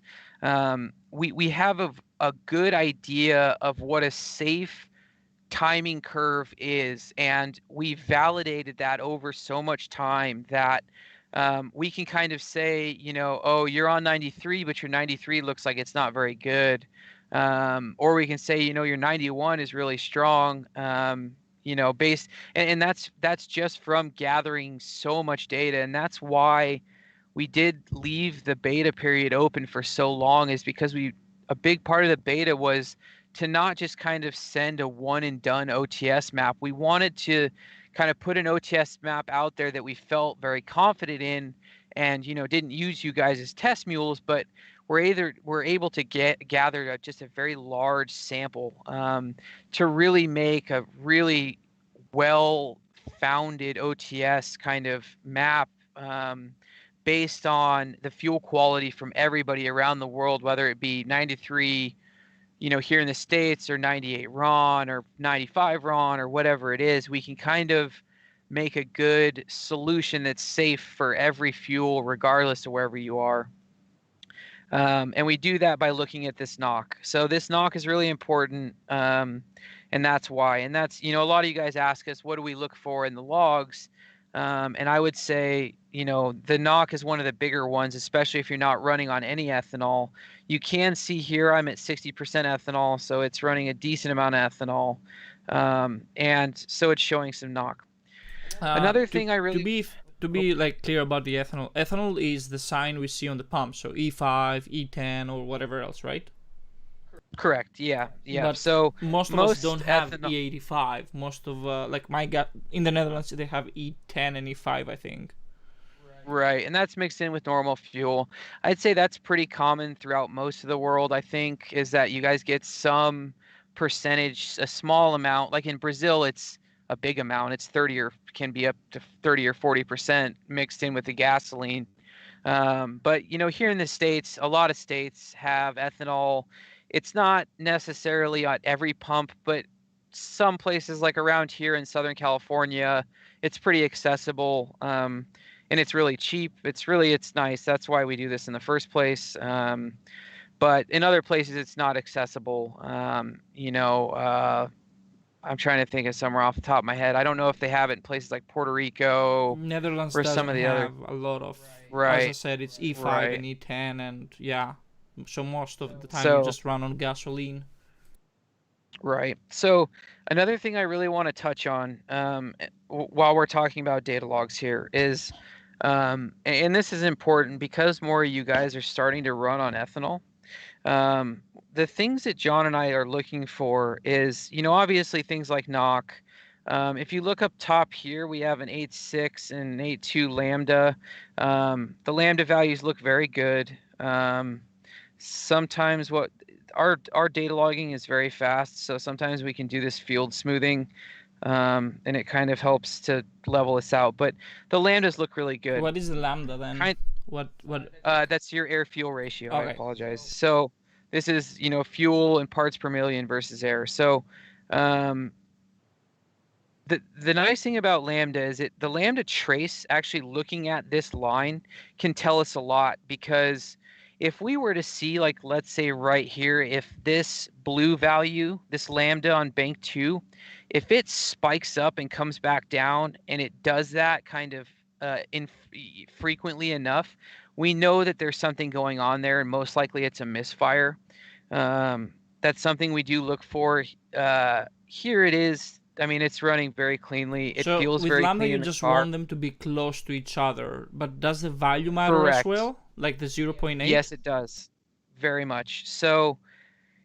We have a good idea of what a safe timing curve is, and we validated that over so much time that we can kind of say, oh, you're on 93, but your 93 looks like it's not very good. Or we can say, your 91 is really strong, based, and that's just from gathering so much data. And that's why we did leave the beta period open for so long, is because a big part of the beta was to not just kind of send a one and done OTS map. We wanted to kind of put an OTS map out there that we felt very confident in, and didn't use you guys as test mules, but we're able to gather just a very large sample to really make a really well-founded OTS kind of map based on the fuel quality from everybody around the world, whether it be 93 here in the States, or 98 RON, or 95 RON, or whatever it is. We can kind of make a good solution that's safe for every fuel, regardless of wherever you are. And we do that by looking at this knock. So this knock is really important, and that's why. And that's, a lot of you guys ask us, what do we look for in the logs? And I would say, the knock is one of the bigger ones, especially if you're not running on any ethanol. You can see here I'm at 60% ethanol, so it's running a decent amount of ethanol. And so it's showing some knock. Another thing to be like clear about the ethanol. Ethanol is the sign we see on the pump, so E5, E10, or whatever else, right? Correct. Yeah. But so most of us don't have E85. Most of in the Netherlands they have E10 and E5, I think. Right, and that's mixed in with normal fuel. I'd say that's pretty common throughout most of the world, I think, is that you guys get some percentage, a small amount. Like in Brazil, it's a big amount. It's 30 or can be up to 30 or 40% mixed in with the gasoline. But, here in the States, a lot of states have ethanol. It's not necessarily at every pump, but some places like around here in Southern California, it's pretty accessible. And it's really cheap. It's nice. That's why we do this in the first place. But in other places, it's not accessible. I'm trying to think of somewhere off the top of my head. I don't know if they have it in places like Puerto Rico, Netherlands, or some of the have a lot of. Right. As I said, it's E5 and E10, and yeah. So most of the time you just run on gasoline. Right. So another thing I really want to touch on while we're talking about data logs here is, and this is important because more of you guys are starting to run on ethanol. The things that John and I are looking for is, obviously things like knock. If you look up top here, we have an 8.6 and an 8.2 lambda. The lambda values look very good. Sometimes our data logging is very fast, so sometimes we can do this field smoothing, and it kind of helps to level us out. But the lambdas look really good. What is the lambda then? What? That's your air fuel ratio. Okay. I apologize. So this is, you know, fuel and parts per million versus air. So the nice thing about lambda is the lambda trace, actually looking at this line, can tell us a lot, because if we were to see, like, let's say right here, if this blue value, this lambda on bank 2, if it spikes up and comes back down, and it does that kind of frequently enough, we know that there's something going on there, and most likely it's a misfire. That's something we do look for. Here it is. I mean, it's running very cleanly. It feels very clean. With lambda, you just want them to be close to each other. But does the value matter as well? Like the 0.8? Yes, it does. Very much. So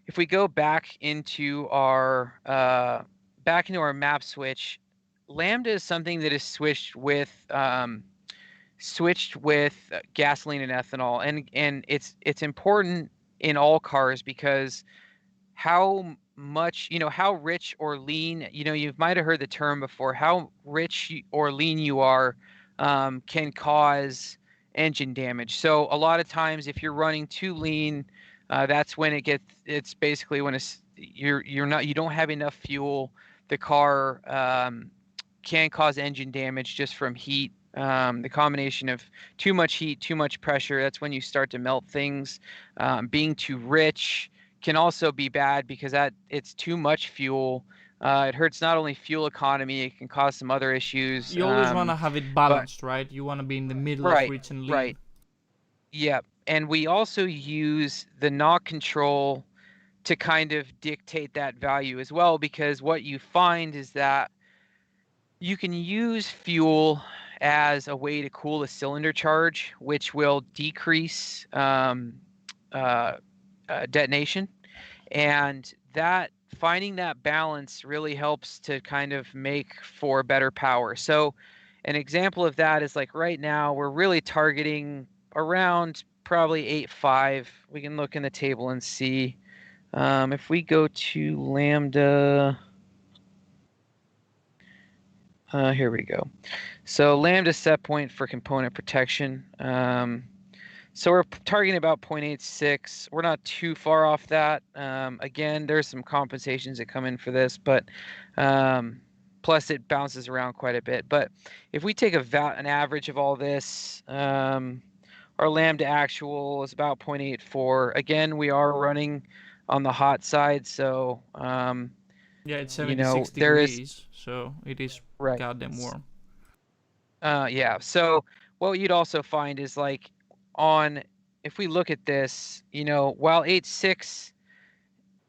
if we go back into our map switch, lambda is something that is switched with gasoline and ethanol, and it's important in all cars, because how much, you know, how rich or lean, you know, you might have heard the term before, how rich or lean you are can cause engine damage. So a lot of times if you're running too lean, that's when it's basically when you don't have enough fuel. The car can cause engine damage just from heat. The combination of too much heat, too much pressure, that's when you start to melt things. Being too rich can also be bad, because it's too much fuel. It hurts not only fuel economy, it can cause some other issues. You always want to have it balanced, right? You want to be in the middle of rich and lean. Right. Yeah, and we also use the knock control to kind of dictate that value as well, because what you find is that you can use fuel as a way to cool a cylinder charge, which will decrease detonation, and that finding that balance really helps to kind of make for better power. So an example of that is, like, right now we're really targeting around probably 8.5. We can look in the table and see. If we go to lambda, here we go. So lambda set point for component protection. So we're targeting about 0.86. We're not too far off that. Again, there's some compensations that come in for this, but plus it bounces around quite a bit. But if we take an average of all this, our lambda actual is about 0.84. Again, we are running on the hot side, so yeah, it's 76 degrees, so it is goddamn warm. Yeah. So what you'd also find is, like, if we look at this, you know, while 8.6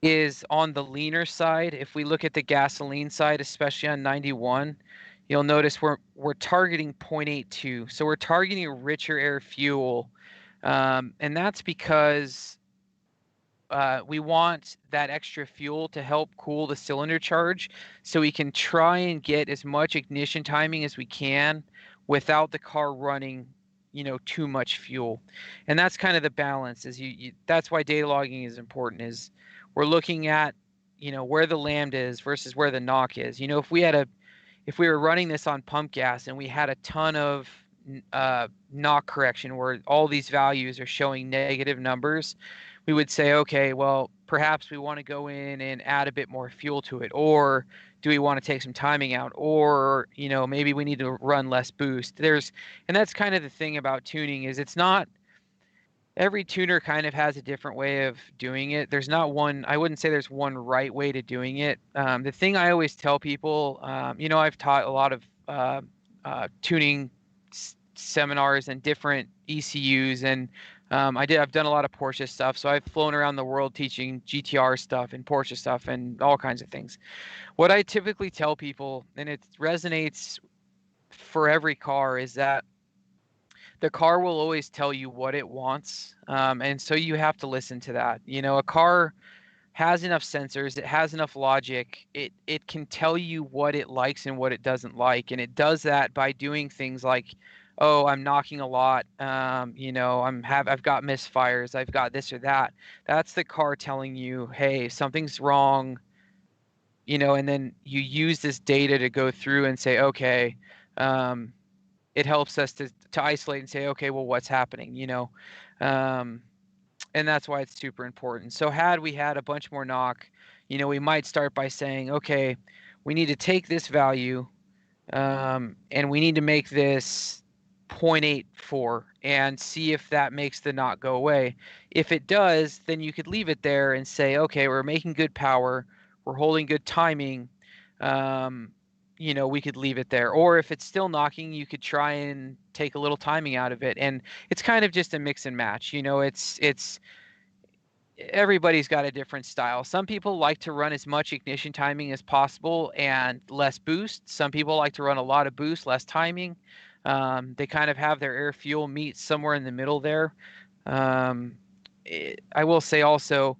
is on the leaner side, if we look at the gasoline side, especially on 91, you'll notice we're targeting 0.82. So we're targeting a richer air fuel, and that's because we want that extra fuel to help cool the cylinder charge, so we can try and get as much ignition timing as we can without the car running, you know, too much fuel. And that's kind of the balance. That's why data logging is important, is we're looking at, you know, where the lambda is versus where the knock is. You know, if we were running this on pump gas and we had a ton of knock correction where all these values are showing negative numbers, we would say, okay, well, perhaps we want to go in and add a bit more fuel to it, or do we want to take some timing out, or, you know, maybe we need to run less boost. And that's kind of the thing about tuning, is it's not, every tuner kind of has a different way of doing it. There's not one, I wouldn't say there's one right way to doing it. The thing I always tell people, you know, I've taught a lot of tuning seminars and different ECUs, and I've done a lot of Porsche stuff, so I've flown around the world teaching GTR stuff and Porsche stuff and all kinds of things. What I typically tell people, and it resonates for every car, is that the car will always tell you what it wants, and so you have to listen to that. You know, a car has enough sensors, it has enough logic, it can tell you what it likes and what it doesn't like, and it does that by doing things like oh, I'm knocking a lot, you know, I've got misfires, I've got this or that. That's the car telling you, hey, something's wrong, you know, and then you use this data to go through and say, okay, it helps us to isolate and say, okay, well, what's happening, you know, and that's why it's super important. So had we had a bunch more knock, you know, we might start by saying, okay, we need to take this value, and we need to make this 0.84 and see if that makes the knock go away. If it does, then you could leave it there and say, okay, we're making good power, we're holding good timing, you know, we could leave it there. Or if it's still knocking, you could try and take a little timing out of it. And it's kind of just a mix and match. You know, it's everybody's got a different style. Some people like to run as much ignition timing as possible and less boost. Some people like to run a lot of boost, less timing. They kind of have their air fuel meet somewhere in the middle there. I will say also,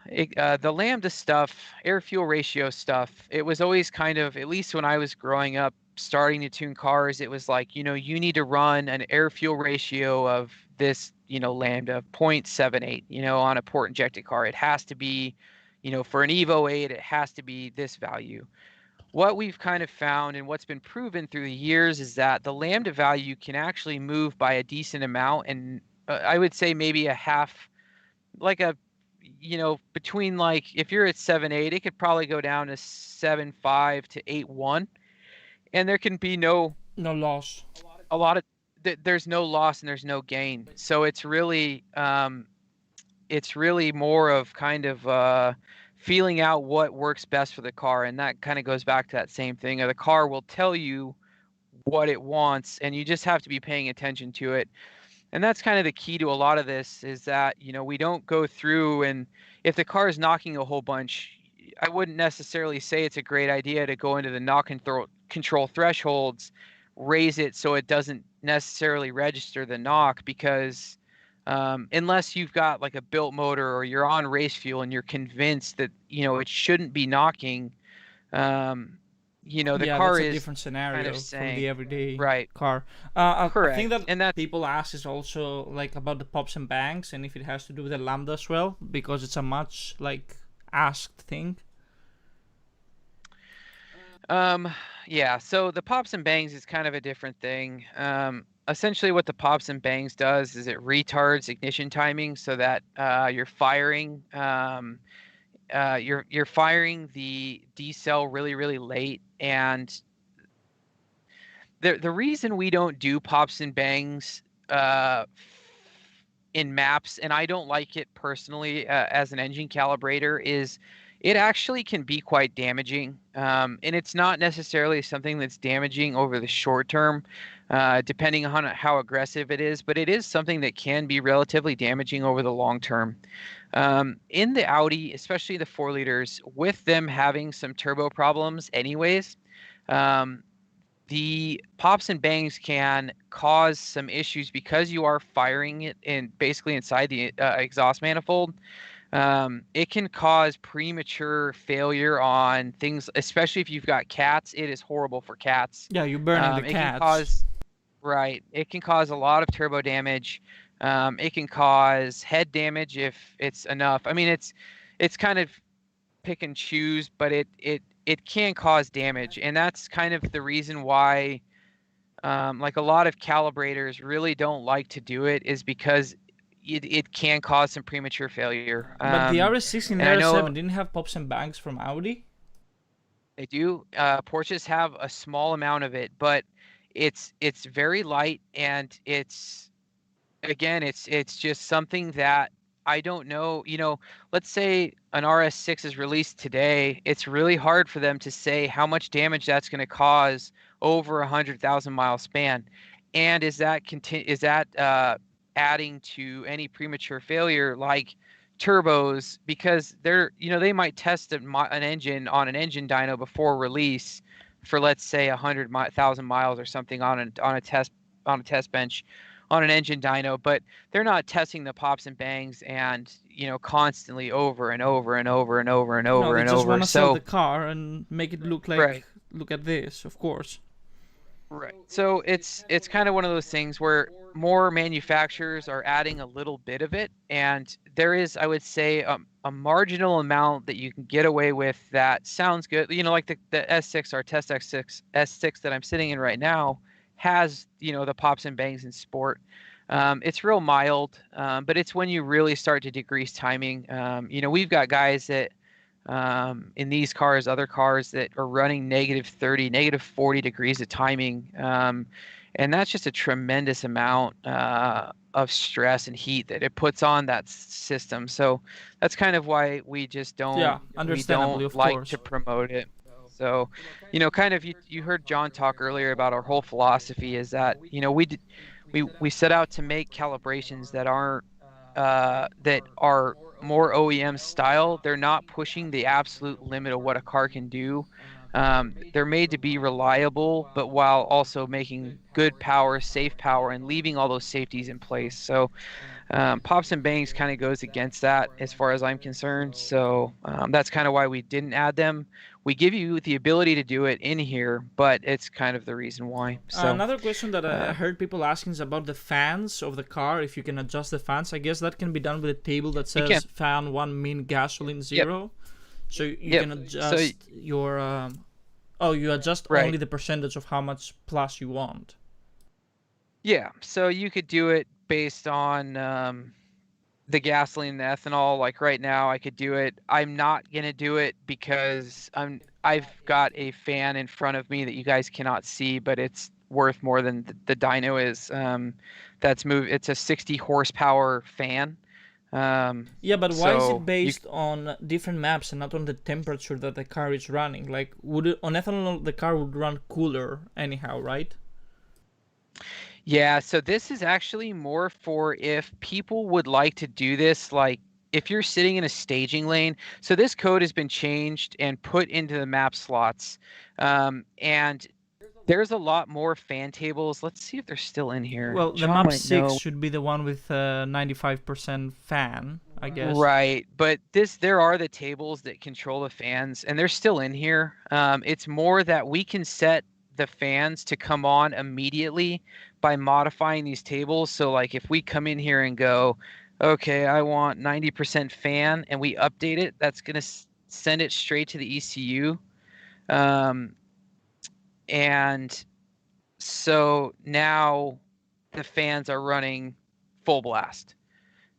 the lambda stuff, air fuel ratio stuff, it was always kind of, at least when I was growing up starting to tune cars, it was like, you know, you need to run an air fuel ratio of this, you know, lambda 0.78, you know, on a port injected car. It has to be, you know, for an Evo 8, it has to be this value. What we've kind of found and what's been proven through the years is that the lambda value can actually move by a decent amount. And I would say maybe a half, like a, you know, between, like, if you're at 7.8, it could probably go down to 7.5 to 8.1, and there can be no loss. A lot of there's no loss and there's no gain. So it's really more of kind of feeling out what works best for the car, and that kind of goes back to that same thing. The car will tell you what it wants, and you just have to be paying attention to it. And that's kind of the key to a lot of this, is that, you know, we don't go through, and if the car is knocking a whole bunch, I wouldn't necessarily say it's a great idea to go into the knock and control thresholds, raise it so it doesn't necessarily register the knock, because unless you've got like a built motor or you're on race fuel and you're convinced that, you know, it shouldn't be knocking, you know, the car that's a is different scenario kind of saying, from the everyday right, car. correct. I think that, and that people ask is also like about the pops and bangs, and if it has to do with the lambda as well, because it's a much like asked thing. Yeah, so the pops and bangs is kind of a different thing. Essentially what the pops and bangs does is it retards ignition timing so that you're firing you're firing the D-cell really, really late. And the reason we don't do pops and bangs in maps, and I don't like it personally as an engine calibrator, is it actually can be quite damaging. And it's not necessarily something that's damaging over the short term, depending on how aggressive it is, but it is something that can be relatively damaging over the long term. In the Audi, especially the 4 liters, with them having some turbo problems anyways, the pops and bangs can cause some issues because you are firing it in basically inside the exhaust manifold. It can cause premature failure on things, especially if you've got cats. It is horrible for cats. Yeah, you're burning the cats. It can cause a lot of turbo damage. It can cause head damage if it's enough. I mean, it's kind of pick and choose, but it can cause damage, and that's kind of the reason why like a lot of calibrators really don't like to do it, is because it can cause some premature failure. But the RS6 and RS7 didn't have pops and bangs from Audi? They do. Porsches have a small amount of it, but it's very light, and it's just something that I don't know. You know, let's say an RS6 is released today. It's really hard for them to say how much damage that's going to cause over 100,000 mile span, and is that adding to any premature failure like turbos, because they're, you know, they might test an engine on an engine dyno before release for, let's say, 100,000 miles or something on a test bench on an engine dyno, but they're not testing the pops and bangs and, you know, constantly over and over and over and over and over and over. They just want to sell the car and make it look like, right. Look at this, of course. Right. So it's kind of one of those things where more manufacturers are adding a little bit of it, and there is, I would say, a marginal amount that you can get away with that sounds good. You know, like the S6, our Test X6 S6 that I'm sitting in right now has, you know, the pops and bangs in sport. It's real mild, but it's when you really start to decrease timing. You know, we've got guys that in these cars, other cars that are running -30, -40 degrees of timing. And that's just a tremendous amount of stress and heat that it puts on that system. So that's kind of why we just don't, understandably, of like course, to promote it. So, you know, kind of you heard John talk earlier about our whole philosophy is that, you know, we set out to make calibrations that aren't that are more OEM style. They're not pushing the absolute limit of what a car can do. They're made to be reliable, but while also making good power, safe power, and leaving all those safeties in place. So pops and bangs kind of goes against that as far as I'm concerned. So that's kind of why we didn't add them. We give you the ability to do it in here, but it's kind of the reason why. So another question that I heard people asking is about the fans of the car. If you can adjust the fans, I guess that can be done with a table that says fan 1 min gasoline 0. Yep. So you can adjust your you adjust only the percentage of how much plus you want. Yeah, so you could do it based on the gasoline and the ethanol. Like right now I could do it. I'm not gonna do it because I've got a fan in front of me that you guys cannot see, but it's worth more than the dyno is. It's a 60 horsepower fan. Yeah, but why is it based on different maps and not on the temperature that the car is running? Like, on ethanol the car would run cooler anyhow, right? Yeah, so this is actually more for if people would like to do this, like if you're sitting in a staging lane. So this code has been changed and put into the map slots. And there's a lot more fan tables. Let's see if they're still in here. Well, the map 6 should be the one with 95% fan, I guess. Right, but there are the tables that control the fans, and they're still in here. It's more that we can set the fans to come on immediately by modifying these tables. So like if we come in here and go, okay, I want 90% fan, and we update it, that's going to send it straight to the ECU. And so now the fans are running full blast.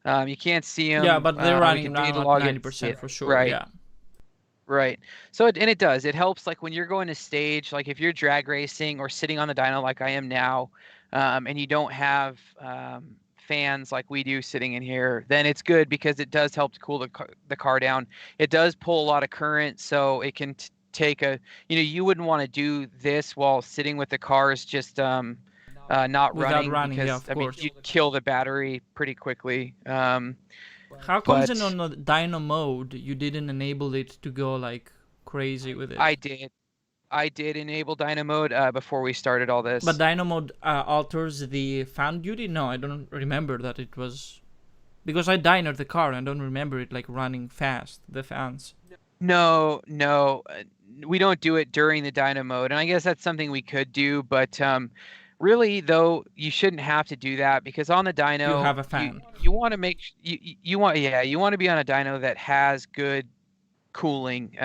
You can't see them. Yeah, but they're running around 90% for sure. Right. Yeah. Right. So it does. It helps like when you're going to stage, like if you're drag racing or sitting on the dyno like I am now, and you don't have fans like we do sitting in here, then it's good because it does help to cool the car down. It does pull a lot of current, so it can take you wouldn't want to do this while sitting with the cars just not running because I mean you'd kill the battery pretty quickly. How comes in on the dyno mode you didn't enable it to go like crazy with it? I did enable dyno mode before we started all this. But dyno mode alters the fan duty? No, I don't remember that it was, because I dynoed the car and I don't remember it like running fast, the fans. No, we don't do it during the dyno mode, and I guess that's something we could do, but really though you shouldn't have to do that because on the dyno you have a fan. You want to make you want to be on a dyno that has good cooling.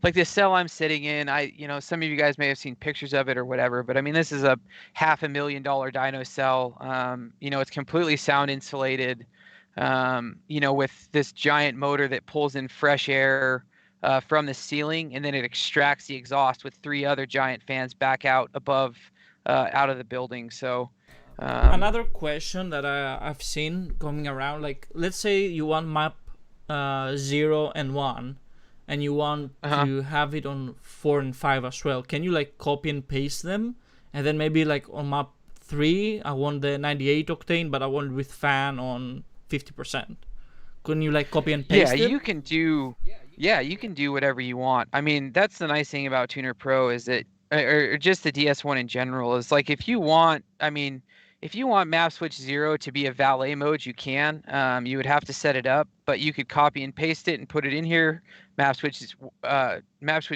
Like the cell I'm sitting in, some of you guys may have seen pictures of it or whatever, but I mean this is a $500,000 dyno cell. It's completely sound insulated. With this giant motor that pulls in fresh air from the ceiling, and then it extracts the exhaust with 3 other giant fans back out above out of the building. So another question that I've seen coming around, like let's say you want map 0 and 1 and you want to have it on 4 and 5 as well. Can you like copy and paste them, and then maybe like on map 3 I want the 98 octane but I want it with fan on 50%? Couldn't you like copy and paste it? You can do whatever you want. I mean, that's the nice thing about Tuner Pro is that, or just the DS1 in general, is like if you want, I mean, if you want map switch 0 to be a valet mode, you can. You would have to set it up, but you could copy and paste it and put it in here. Map switch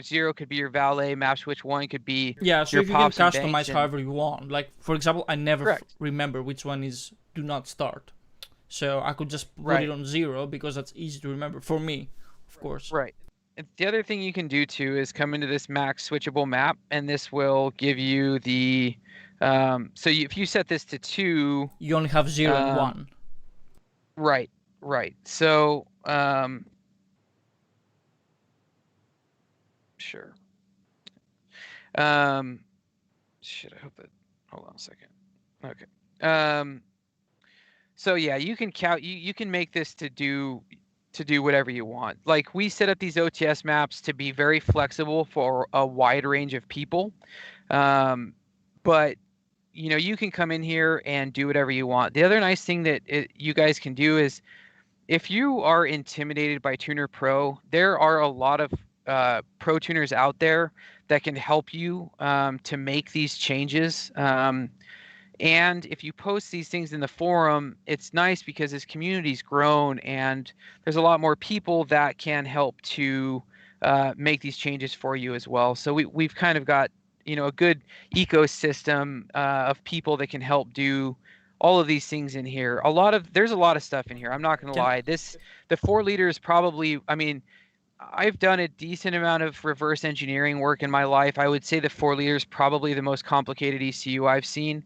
0 could be your valet. Map switch 1 could be so your if you can pops and customize banks however you want. Like, for example, I never remember which one is do not start, so I could just put it on 0 because that's easy to remember for me, of course. Right. And the other thing you can do too is come into this max switchable map, and this will give you the if you set this to 2, you only have 0 and 1. Right. So sure. Shit, I hope that. Hold on a second. Okay. So yeah, you can count. You can make this to do whatever you want. Like, we set up these OTS maps to be very flexible for a wide range of people, but you can come in here and do whatever you want. The other nice thing that you guys can do is, if you are intimidated by Tuner Pro, there are a lot of pro tuners out there that can help you to make these changes. And if you post these things in the forum, it's nice because this community's grown and there's a lot more people that can help to make these changes for you as well. So we've kind of got a good ecosystem of people that can help do all of these things in here. There's a lot of stuff in here. I'm not going to lie. The 4 liter is probably, I've done a decent amount of reverse engineering work in my life. I would say the 4 liter is probably the most complicated ECU I've seen.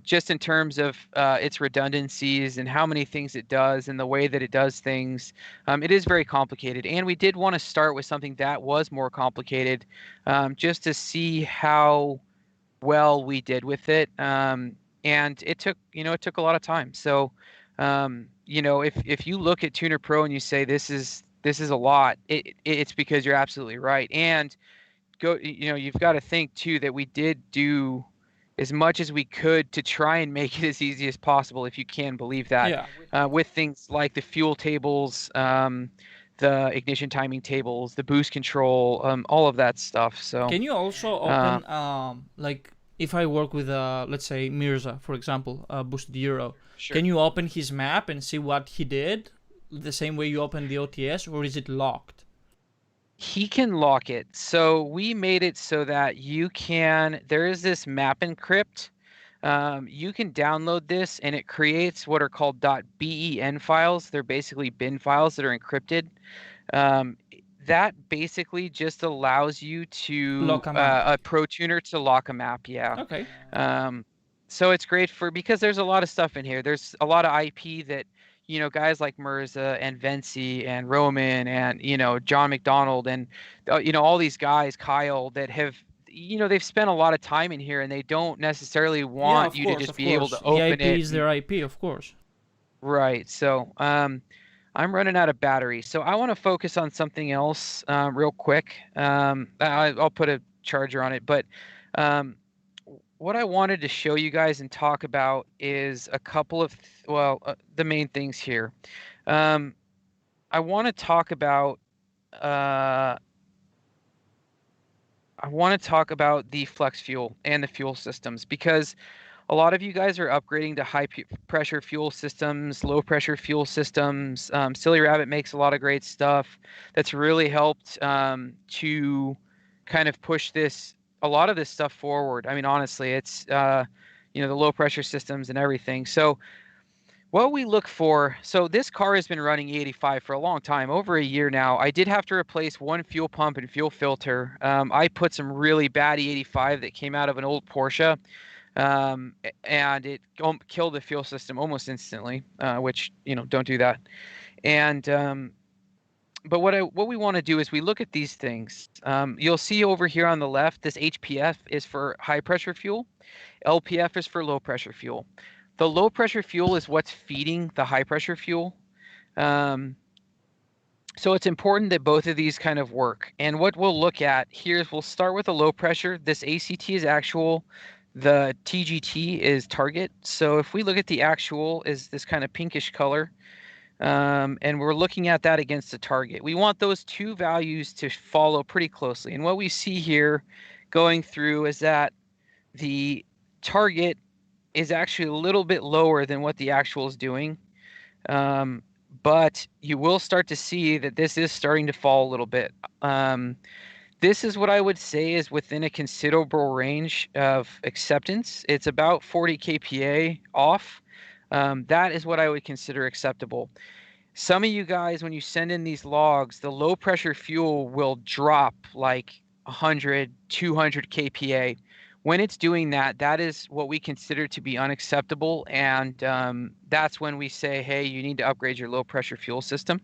Just in terms of its redundancies and how many things it does and the way that it does things. It is very complicated, and we did want to start with something that was more complicated, just to see how well we did with it. And it took a lot of time. So if you look at Tuner Pro and you say this is a lot, it's because you're absolutely right. And you've got to think too that we did do as much as we could to try and make it as easy as possible, if you can believe that. With things like the fuel tables, the ignition timing tables, the boost control, all of that stuff. So can you also open like, if I work with let's say Mirza, for example, Boosted Euro, can you open his map and see what he did the same way you open the OTS, or is it locked? He can lock it. So we made it so that there is this map encrypt. You can download this and it creates what are called .ben files. They're basically bin files that are encrypted. That basically just allows you to lock a pro tuner to lock a map. Yeah. Okay. So it's great because there's a lot of stuff in here. There's a lot of IP that guys like Mirza and Venci and Roman and John McDonald and all these guys, Kyle, that have they've spent a lot of time in here, and they don't necessarily want you to just be able to open it. The IP is their IP, of course. Right. So I'm running out of battery, so I want to focus on something else real quick. I'll put a charger on it, but what I wanted to show you guys and talk about is a couple of the main things here. I want to talk about the flex fuel and the fuel systems, because a lot of you guys are upgrading to high pressure fuel systems, low pressure fuel systems. Silly Rabbit makes a lot of great stuff that's really helped to kind of push a lot of this stuff forward. Honestly, it's the low pressure systems and everything. So what we look for, so this car has been running E85 for a long time, over a year now. I did have to replace one fuel pump and fuel filter. I put some really bad E85 that came out of an old Porsche, and it killed the fuel system almost instantly, which, don't do that. And but what we want to do is we look at these things. You'll see over here on the left, this HPF is for high pressure fuel. LPF is for low pressure fuel. The low pressure fuel is what's feeding the high pressure fuel. So it's important that both of these kind of work. And what we'll look at here is we'll start with the low pressure. This ACT is actual. The TGT is target. So if we look at the actual, is this kind of pinkish color. And we're looking at that against the target. We want those two values to follow pretty closely. And what we see here going through is that the target is actually a little bit lower than what the actual is doing. But you will start to see that this is starting to fall a little bit. This is what I would say is within a considerable range of acceptance. It's about 40 kPa off. That is what I would consider acceptable. Some of you guys, when you send in these logs, the low pressure fuel will drop like 100, 200 kPa. When it's doing that, that is what we consider to be unacceptable. And that's when we say, hey, you need to upgrade your low pressure fuel system.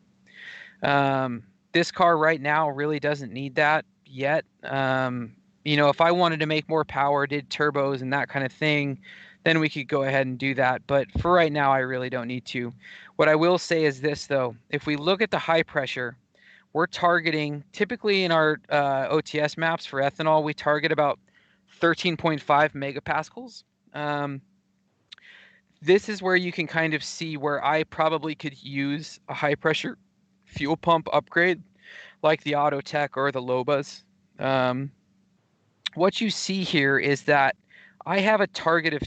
This car right now really doesn't need that yet. You know, if I wanted to make more power, did turbos and that kind of thing, then we could go ahead and do that. But for right now, I really don't need to. What I will say is this, though. If we look at the high pressure, we're targeting, typically in our OTS maps for ethanol, we target about 13.5 megapascals. This is where you can kind of see where I probably could use a high pressure fuel pump upgrade like the Autotech or the Lobas. What you see here is that I have a target of a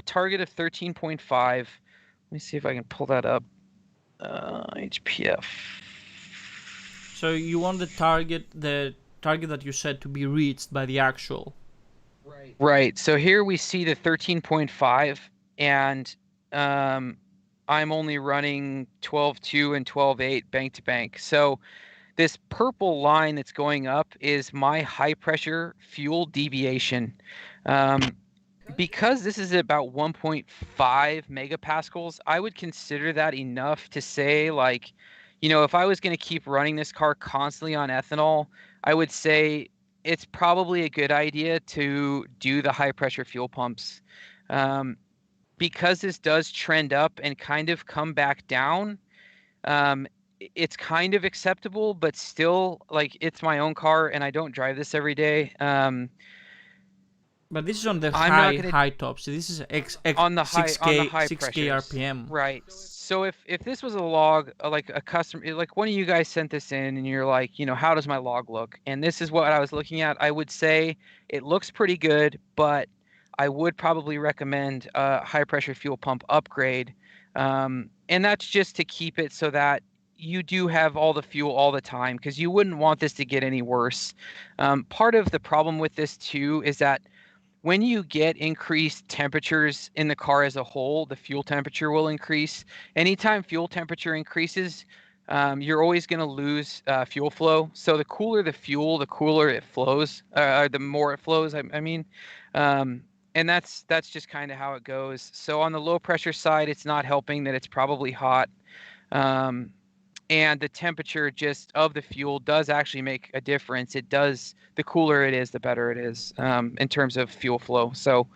target of 13.5. Let me see if I can pull that up. HPF. So you want the target that you said to be reached by the actual. Right. So here we see the 13.5, and I'm only running 12.2 and 12.8 bank to bank. So this purple line that's going up is my high pressure fuel deviation. Because this is about 1.5 megapascals, I would consider that enough to say, like, you know, if I was going to keep running this car constantly on ethanol, I would say it's probably a good idea to do the high pressure fuel pumps. Because this does trend up and kind of come back down, it's kind of acceptable, but still, like, it's my own car and I don't drive this every day. But this is on the high top. So this is on the high 6K pressures. RPM. Right. So if this was a log, like a customer, like one of you guys sent this in and you're like, you know, how does my log look? And this is what I was looking at. I would say it looks pretty good, but I would probably recommend a high pressure fuel pump upgrade. And that's just to keep it so that you do have all the fuel all the time, because you wouldn't want this to get any worse. Part of the problem with this too is that when you get increased temperatures in the car as a whole, the fuel temperature will increase. Anytime fuel temperature increases, you're always going to lose fuel flow. So the cooler the fuel, the cooler it flows, the more it flows, I mean. And that's just kind of how it goes. So on the low pressure side, it's not helping that it's probably hot. And the temperature just of the fuel does actually make a difference. It does. The cooler it is, the better it is in terms of fuel flow. So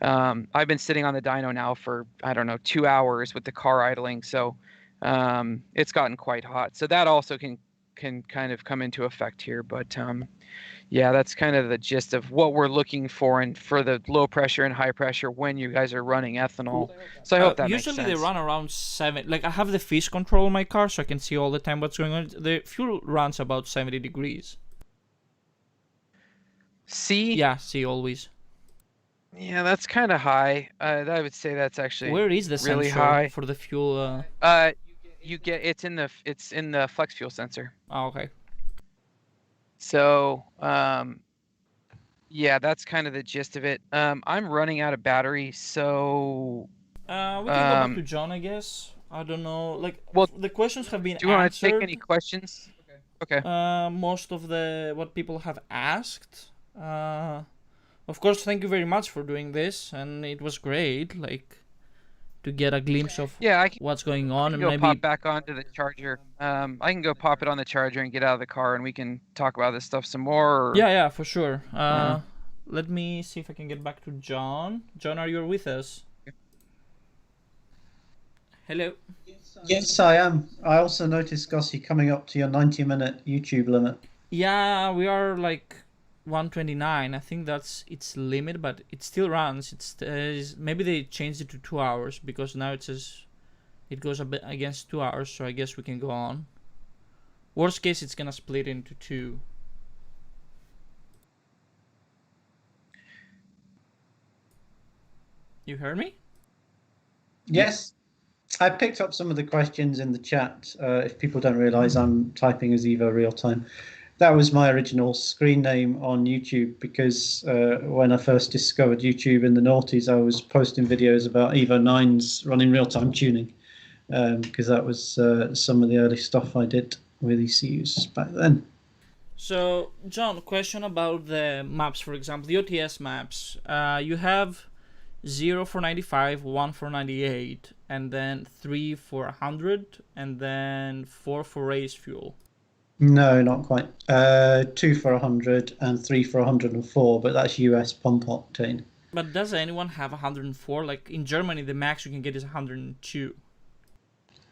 I've been sitting on the dyno now for, I don't know, 2 hours with the car idling. So it's gotten quite hot. So that also can kind of come into effect here. But yeah, that's kind of the gist of what we're looking for and for the low pressure and high pressure when you guys are running ethanol. So I hope that makes sense. Usually they run around 7. Like I have the fish control on my car, so I can see all the time what's going on. The fuel runs about 70 degrees. C? Yeah, C always. Yeah, that's kind of high. I would say that's actually where is the really sensor high for the fuel? You get it's in the flex fuel sensor. Oh, okay. So, yeah, that's kind of the gist of it. I'm running out of battery, so we can go back to John, I guess. I don't know. Like, well, the questions have been answered. Do you want to take any questions? Okay. Most of what people have asked. Of course, thank you very much for doing this, and it was great. Like, to get a glimpse of what's going on, and maybe pop back onto the charger. I can go pop it on the charger and get out of the car, and we can talk about this stuff some more. Or... Yeah, for sure. Let me see if I can get back to John. John, are you with us? Hello. Yes, I am. I also noticed, Gossi, coming up to your 90-minute YouTube limit. Yeah, we are like 129. I think that's its limit, but it still runs. It's maybe they changed it to 2 hours, because now it says it goes a bit against 2 hours, so I guess we can go on. Worst case, it's gonna split into 2. You heard me? Yes. I picked up some of the questions in the chat. If people don't realize, I'm typing as Evo real time. That was my original screen name on YouTube because when I first discovered YouTube in the noughties, I was posting videos about Evo 9s running real-time tuning because that was some of the early stuff I did with ECUs back then. So, John, question about the maps, for example, the OTS maps. You have 0 for 95, 1 for 98, and then 3 for 100, and then 4 for race fuel. No, not quite. 2 for 100 and 3 for 104, but that's US pump octane. But does anyone have 104? Like in Germany, the max you can get is 102.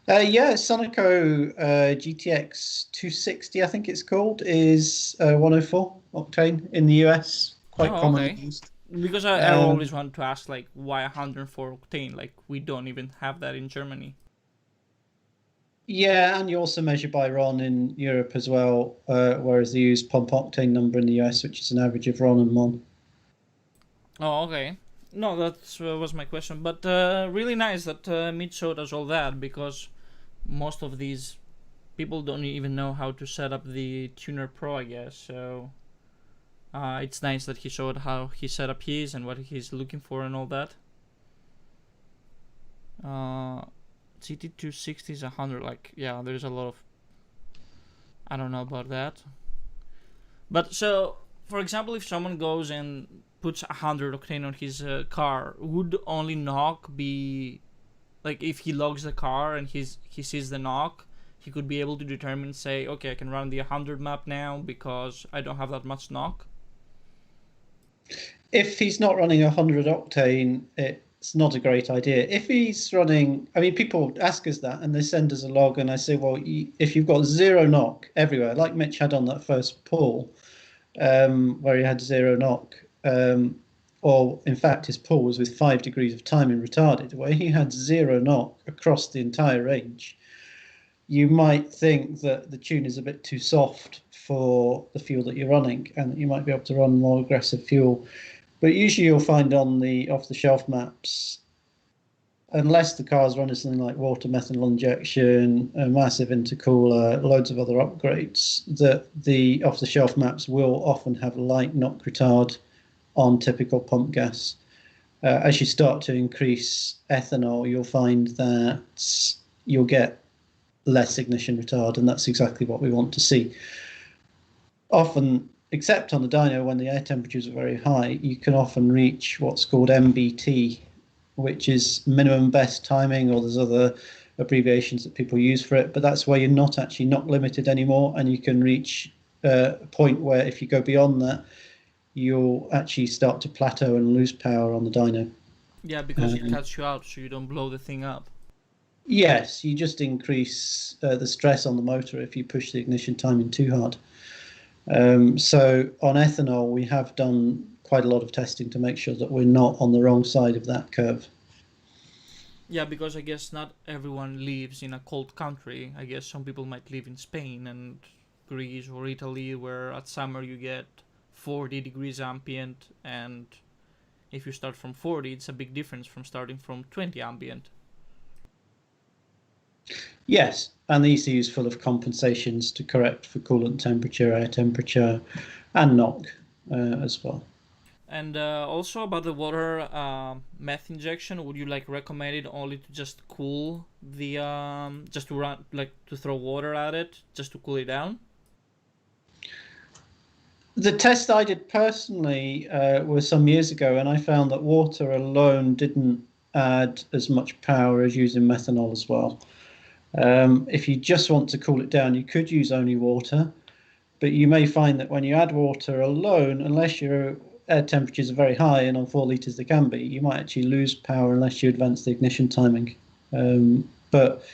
Yeah, Sonoco GTX 260, I think it's called, is 104 octane in the US. Quite commonly used. Because I always want to ask, like, why 104 octane? Like, we don't even have that in Germany. Yeah, and you also measure by RON in Europe as well, whereas they use pump octane number in the US, which is an average of RON and MON. Oh, okay. No, that was my question. But really nice that Mitch showed us all that, because most of these people don't even know how to set up the Tuner Pro, I guess. So it's nice that he showed how he set up his and what he's looking for and all that. GT260 is 100. Like, yeah, there's a lot of... I don't know about that. But so, for example, if someone goes and puts 100 octane on his car, would only knock be... Like, if he logs the car and he sees the knock, he could be able to determine, say, okay, I can run the 100 map now because I don't have that much knock? If he's not running 100 octane, it's not a great idea. If he's running, I mean, people ask us that and they send us a log and I say, well, if you've got 0 knock everywhere, like Mitch had on that first pull, where he had 0 knock, or in fact his pull was with 5 degrees of timing retarded, where he had 0 knock across the entire range, you might think that the tune is a bit too soft for the fuel that you're running and that you might be able to run more aggressive fuel. But usually you'll find on the off-the-shelf maps, unless the car's running something like water methanol injection, a massive intercooler, loads of other upgrades, that the off-the-shelf maps will often have light knock retard on typical pump gas. As you start to increase ethanol, you'll find that you'll get less ignition retard, and that's exactly what we want to see. Often, except on the dyno, when the air temperatures are very high, you can often reach what's called MBT, which is minimum best timing, or there's other abbreviations that people use for it, but that's where you're not actually knock limited anymore, and you can reach a point where if you go beyond that, you'll actually start to plateau and lose power on the dyno. Yeah, because it cuts you out, so you don't blow the thing up. Yes, you just increase the stress on the motor if you push the ignition timing too hard. So on ethanol, we have done quite a lot of testing to make sure that we're not on the wrong side of that curve. Yeah, because I guess not everyone lives in a cold country. I guess some people might live in Spain and Greece or Italy, where at summer you get 40 degrees ambient, and if you start from 40, it's a big difference from starting from 20 ambient. Yes, and the ECU is full of compensations to correct for coolant temperature, air temperature, and knock as well. And also about the water meth injection, would you like recommend it only to just cool the just to run, like to throw water at it just to cool it down? The test I did personally was some years ago, and I found that water alone didn't add as much power as using methanol as well. If you just want to cool it down, you could use only water, but you may find that when you add water alone, unless your air temperatures are very high, and on 4 litres they can be, you might actually lose power unless you advance the ignition timing. But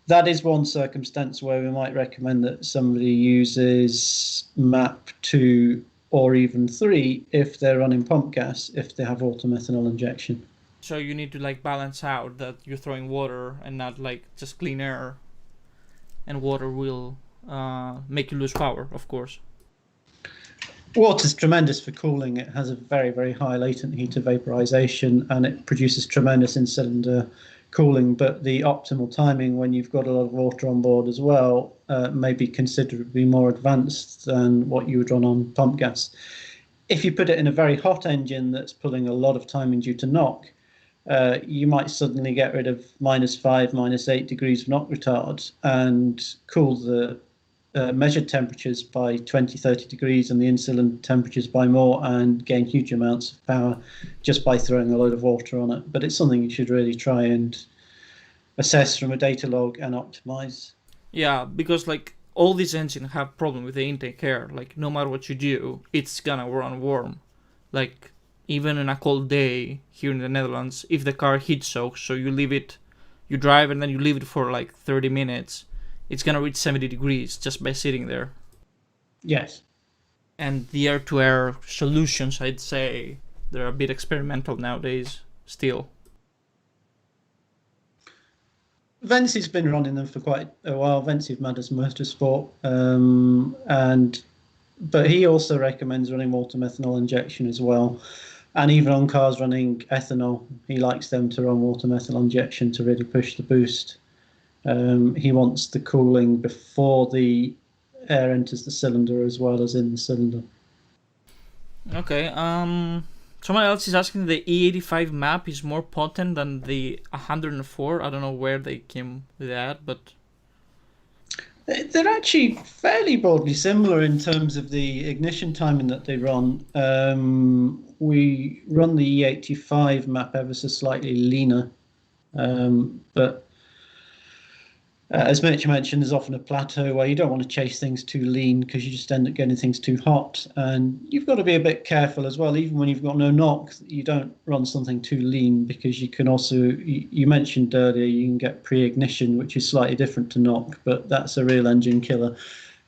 that is one circumstance where we might recommend that somebody uses MAP 2 or even 3 if they're running pump gas, if they have auto methanol injection. So you need to like balance out that you're throwing water and not like just clean air, and water will make you lose power, of course. Water's tremendous for cooling. It has a very, very high latent heat of vaporization, and it produces tremendous in-cylinder cooling. But the optimal timing when you've got a lot of water on board as well may be considerably more advanced than what you would run on pump gas. If you put it in a very hot engine that's pulling a lot of timing due to knock, you might suddenly get rid of -5, -8 degrees of knock retard and cool the measured temperatures by 20, 30 degrees and the in-cylinder temperatures by more, and gain huge amounts of power just by throwing a load of water on it. But it's something you should really try and assess from a data log and optimize. Yeah, because like all these engines have problem with the intake air. Like no matter what you do, it's gonna run warm. Like even in a cold day here in the Netherlands, if the car heat soaks, so you drive and then you leave it for like 30 minutes, it's gonna reach 70 degrees just by sitting there. Yes. And the air-to-air solutions, I'd say, they're a bit experimental nowadays still. Vency's been running them for quite a while. Vency of Madders Motorsport, but he also recommends running water methanol injection as well. And even on cars running ethanol, he likes them to run water methanol injection to really push the boost. He wants the cooling before the air enters the cylinder as well as in the cylinder. Okay. Someone else is asking the E85 map is more potent than the 104. I don't know where they came with that, but they're actually fairly broadly similar in terms of the ignition timing that they run. We run the E85 map ever so slightly leaner, but as Mitch mentioned, there's often a plateau where you don't want to chase things too lean because you just end up getting things too hot. And you've got to be a bit careful as well, even when you've got no knock, you don't run something too lean, because you can also, you mentioned earlier, you can get pre-ignition, which is slightly different to knock, but that's a real engine killer.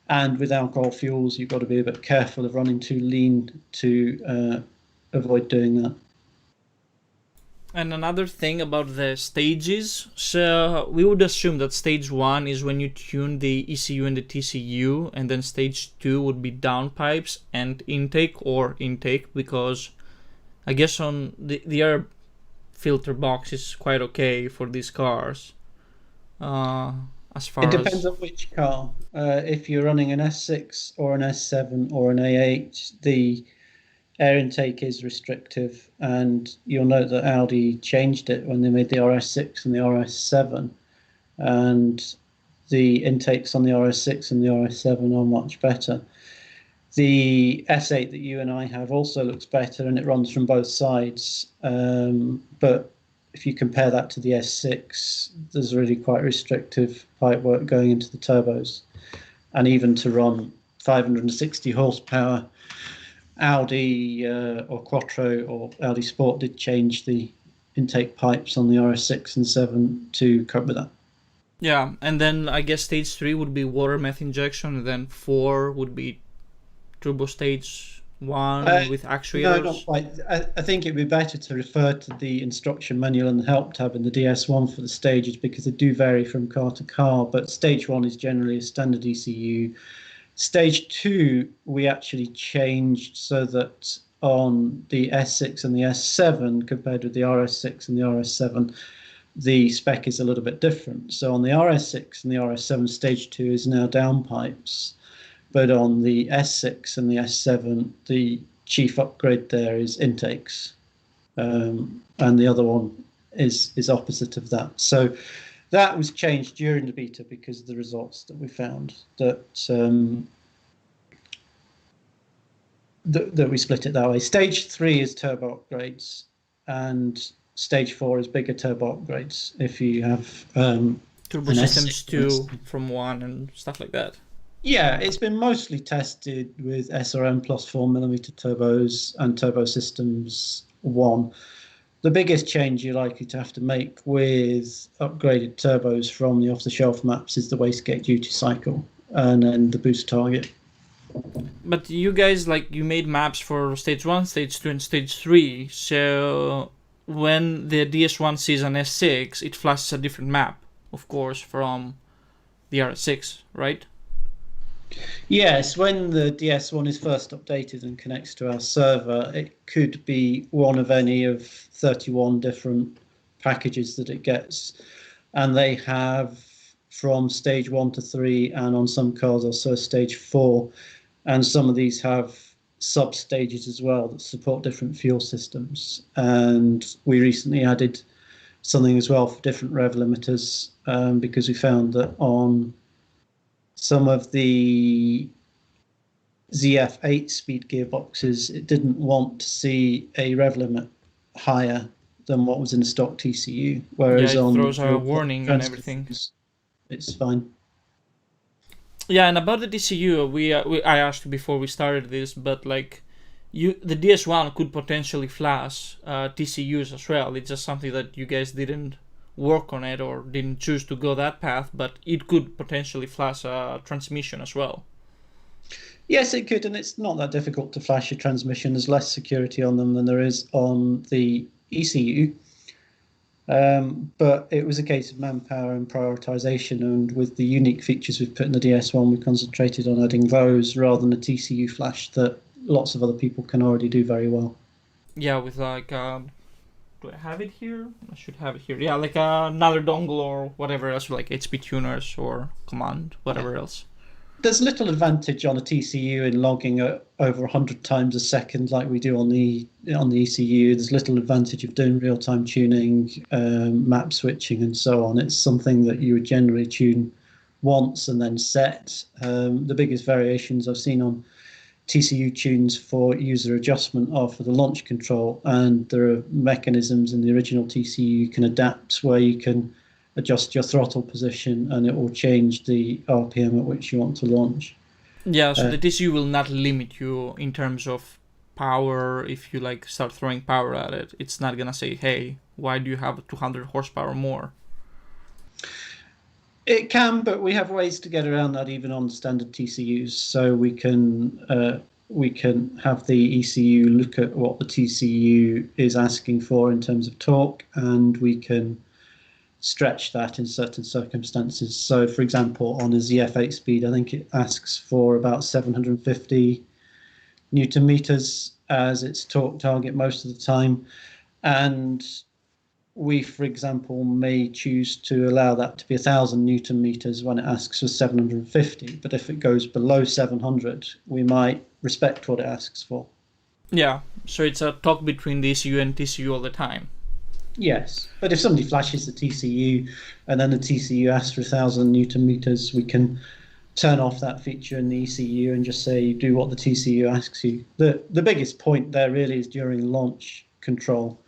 And with alcohol fuels, you've got to be a bit careful of running too lean to avoid doing that. And another thing about the stages, so we would assume that stage 1 is when you tune the ECU and the TCU, and then stage 2 would be downpipes and intake, because I guess on the air filter box is quite okay for these cars. As far it depends on which car. If you're running an S6 or an S7 or an A8, the air intake is restrictive, and you'll note that Audi changed it when they made the RS6 and the RS7, and the intakes on the RS6 and the RS7 are much better. The S8 that you and I have also looks better, and it runs from both sides, but if you compare that to the S6, there's really quite restrictive pipework going into the turbos. And even to run 560 horsepower, Audi or Quattro or Audi Sport did change the intake pipes on the RS6 and 7 to cope with that. Yeah, and then I guess stage 3 would be water meth injection, and then 4 would be turbo stage 1 with actuators. No, not quite. I think it would be better to refer to the instruction manual and the help tab in the DS1 for the stages, because they do vary from car to car, but stage 1 is generally a standard ECU. Stage 2, we actually changed so that on the S6 and the S7, compared with the RS6 and the RS7, the spec is a little bit different. So on the RS6 and the RS7, stage 2 is now downpipes. But on the S6 and the S7, the chief upgrade there is intakes. And the other one is opposite of that. So that was changed during the beta because of the results that we found, that we split it that way. Stage 3 is turbo upgrades, and stage 4 is bigger turbo upgrades if you have turbo systems 2 from 1 and stuff like that. Yeah, it's been mostly tested with SRM plus 4mm turbos and turbo systems 1. The biggest change you're likely to have to make with upgraded turbos from the off-the-shelf maps is the wastegate duty cycle and then the boost target. But you guys, you made maps for stage 1, stage 2, and stage 3, so when the DS1 sees an S6, it flashes a different map, of course, from the RS6, right? Yes, when the DS1 is first updated and connects to our server, it could be one of any of 31 different packages that it gets. And they have from stage 1 to 3, and on some cards also stage 4. And some of these have sub-stages as well that support different fuel systems. And we recently added something as well for different rev limiters, because we found that on some of the ZF 8-speed gearboxes, it didn't want to see a rev limit higher than what was in the stock TCU, whereas it on throws a warning and everything. It's fine. Yeah, and about the TCU, I asked you before we started this, but like, the DS1 could potentially flash TCUs as well. It's just something that you guys didn't work on it or didn't choose to go that path, but it could potentially flash a transmission as well. Yes, it could, and it's not that difficult to flash a transmission. There's less security on them than there is on the ECU. But it was a case of manpower and prioritization, and with the unique features we've put in the DS1, we concentrated on adding those rather than a TCU flash that lots of other people can already do very well. Yeah, with like, do I have it here? I should have it here. Yeah, like another dongle or whatever else, like HP tuners or command, whatever else. There's little advantage on a TCU in logging at over 100 times a second like we do on the ECU. There's little advantage of doing real-time tuning, map switching, and so on. It's something that you would generally tune once and then set. The biggest variations I've seen on TCU tunes for user adjustment are for the launch control, and there are mechanisms in the original TCU you can adapt where you can adjust your throttle position and it will change the RPM at which you want to launch. Yeah, so the TCU will not limit you in terms of power. If you like start throwing power at it, it's not gonna say, hey, why do you have 200 horsepower more? It can, but we have ways to get around that even on standard TCUs. So we can have the ECU look at what the TCU is asking for in terms of torque, and we can stretch that in certain circumstances. So, for example, on a ZF8 speed, I think it asks for about 750 Newton meters as its torque target most of the time. And we, for example, may choose to allow that to be 1,000 Newton meters when it asks for 750. But if it goes below 700, we might respect what it asks for. Yeah, so it's a talk between the ECU and TCU all the time. Yes, but if somebody flashes the TCU and then the TCU asks for 1,000 Newton meters, we can turn off that feature in the ECU and just say do what the TCU asks you. The biggest point there really is during launch control,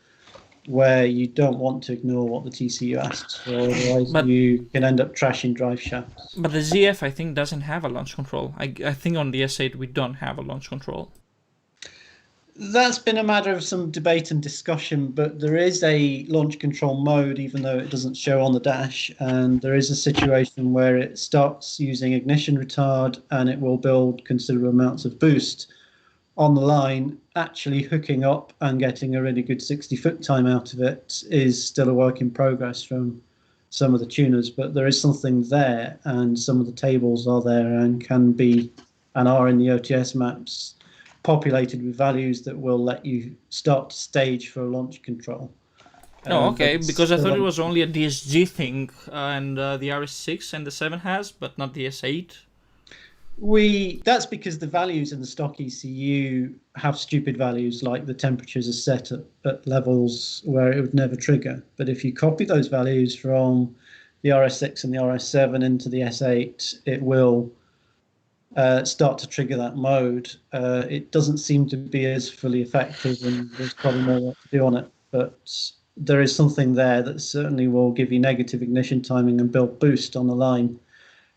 where you don't want to ignore what the TCU asks for, otherwise you can end up trashing drive shafts. But the ZF, I think, doesn't have a launch control. I think on the S8 we don't have a launch control. That's been a matter of some debate and discussion, but there is a launch control mode, even though it doesn't show on the dash, and there is a situation where it starts using ignition retard and it will build considerable amounts of boost on the line. Actually hooking up and getting a really good 60-foot time out of it is still a work in progress from some of the tuners, but there is something there, and some of the tables are there and can be and are in the OTS maps populated with values that will let you start to stage for launch control. Oh, okay, because I thought it was only a DSG thing, and the RS6 and the 7 has, but not the S8. That's because the values in the stock ECU have stupid values, like the temperatures are set at levels where it would never trigger. But if you copy those values from the RS6 and the RS7 into the S8, it will start to trigger that mode. It doesn't seem to be as fully effective, and there's probably more work to do on it, but there is something there that certainly will give you negative ignition timing and build boost on the line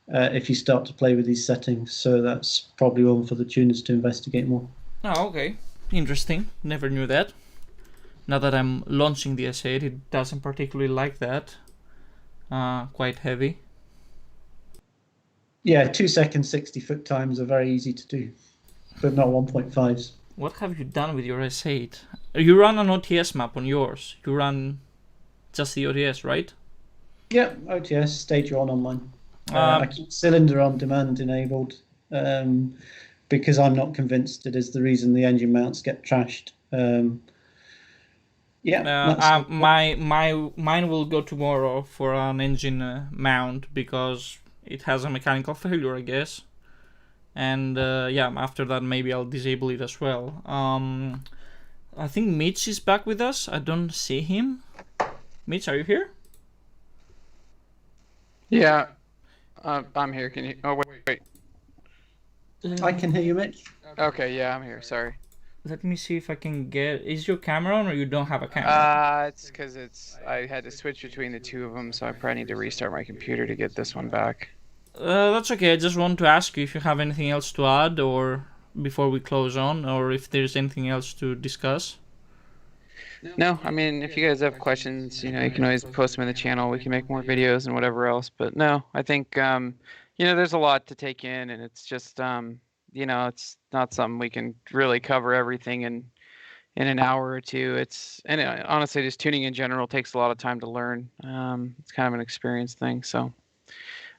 if you start to play with these settings. So that's probably one for the tuners to investigate more. Oh, okay. Interesting. Never knew that. Now that I'm launching the S8, it doesn't particularly like that. Quite heavy. Yeah, 2 second 60-foot times are very easy to do, but not 1.5s. What have you done with your S8? You run an OTS map on yours. You run just the OTS, right? Yeah, OTS, stage 1 on mine. I keep cylinder on demand enabled because I'm not convinced it is the reason the engine mounts get trashed. Mine will go tomorrow for an engine mount because it has a mechanical failure, I guess. And after that maybe I'll disable it as well. I think Mitch is back with us. I don't see him. Mitch, are you here? Yeah, I'm here. Can you? Oh wait. I can hear you, Mitch. Okay, yeah, I'm here. Sorry. Let me see if I can get. Is your camera on, or you don't have a camera? It's because I had to switch between the two of them, so I probably need to restart my computer to get this one back. That's okay. I just want to ask you if you have anything else to add, or before we close on, or if there's anything else to discuss. No, I mean, if you guys have questions, you can always post them in the channel. We can make more videos and whatever else. But no, I think, there's a lot to take in, and it's just, it's not something we can really cover everything in an hour or two. Honestly, just tuning in general takes a lot of time to learn. It's kind of an experience thing. So,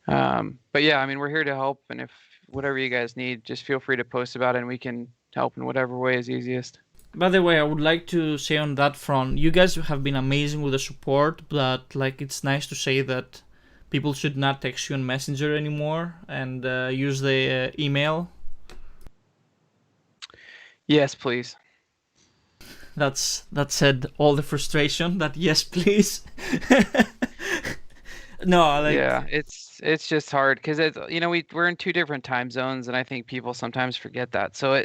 but yeah, I mean, we're here to help, and if whatever you guys need, just feel free to post about it, and we can help in whatever way is easiest. By the way, I would like to say on that front, you guys have been amazing with the support, but it's nice to say that people should not text you on Messenger anymore and use the email. Yes, please. That said all the frustration. That yes, please. No, yeah, it's just hard because we're in two different time zones, and I think people sometimes forget that. So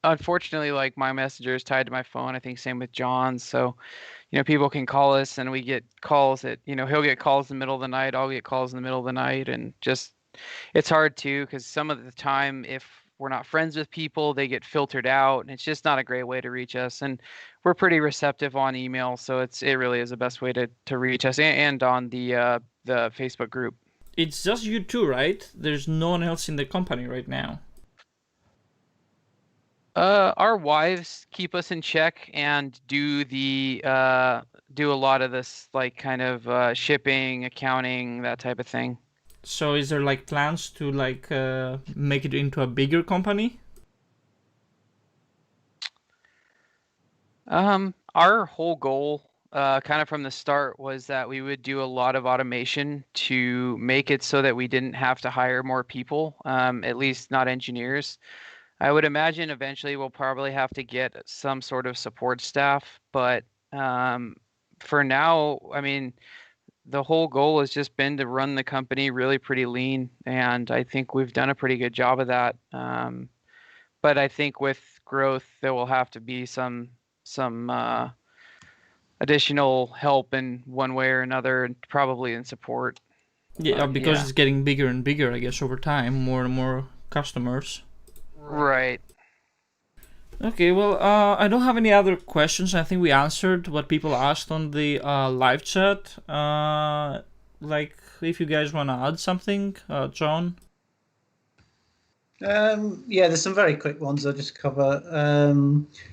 unfortunately, my messenger is tied to my phone. I think same with John's. So, people can call us, and we get calls at, he'll get calls in the middle of the night. I'll get calls in the middle of the night, and just, it's hard too, because some of the time, if we're not friends with people, they get filtered out, and it's just not a great way to reach us. And we're pretty receptive on email, so it really is the best way to reach us, and on the Facebook group. It's just you two, right? There's no one else in the company right now. Our wives keep us in check and do a lot of this, shipping, accounting, that type of thing. So is there plans to make it into a bigger company? Our whole goal, kind of from the start, was that we would do a lot of automation to make it so that we didn't have to hire more people, at least not engineers. I would imagine eventually we'll probably have to get some sort of support staff, but for now, I mean, the whole goal has just been to run the company really pretty lean, and I think we've done a pretty good job of that. But I think with growth, there will have to be some additional help in one way or another, and probably in support. Yeah, because it's getting bigger and bigger, I guess, over time, more and more customers. Right. Okay, well, I don't have any other questions. I think we answered what people asked on the live chat. If you guys want to add something, John? There's some very quick ones I'll just cover.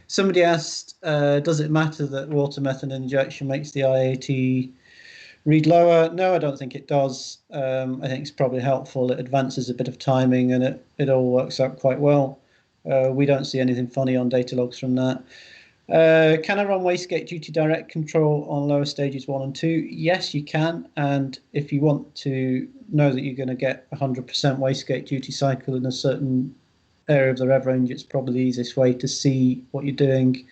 Somebody asked, does it matter that water method injection makes the IAT read lower? No, I don't think it does. I think it's probably helpful. It advances a bit of timing, and it all works out quite well. We don't see anything funny on data logs from that. Can I run wastegate duty direct control on lower stages 1 and 2? Yes, you can. And if you want to know that you're going to get 100% wastegate duty cycle in a certain area of the rev range, it's probably the easiest way to see what you're doing.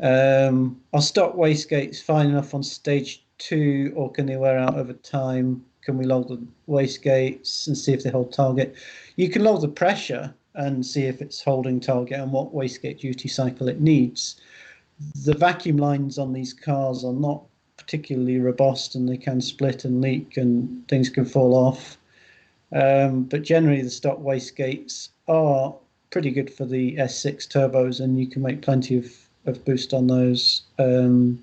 Are stock wastegates fine enough on stage 2, or can they wear out over time? Can we log the wastegates and see if they hold target? You can log the pressure and see if it's holding target and what wastegate duty cycle it needs. The vacuum lines on these cars are not particularly robust, and they can split and leak, and things can fall off. But generally, the stock wastegates are pretty good for the S6 turbos, and you can make plenty of boost on those. Triggering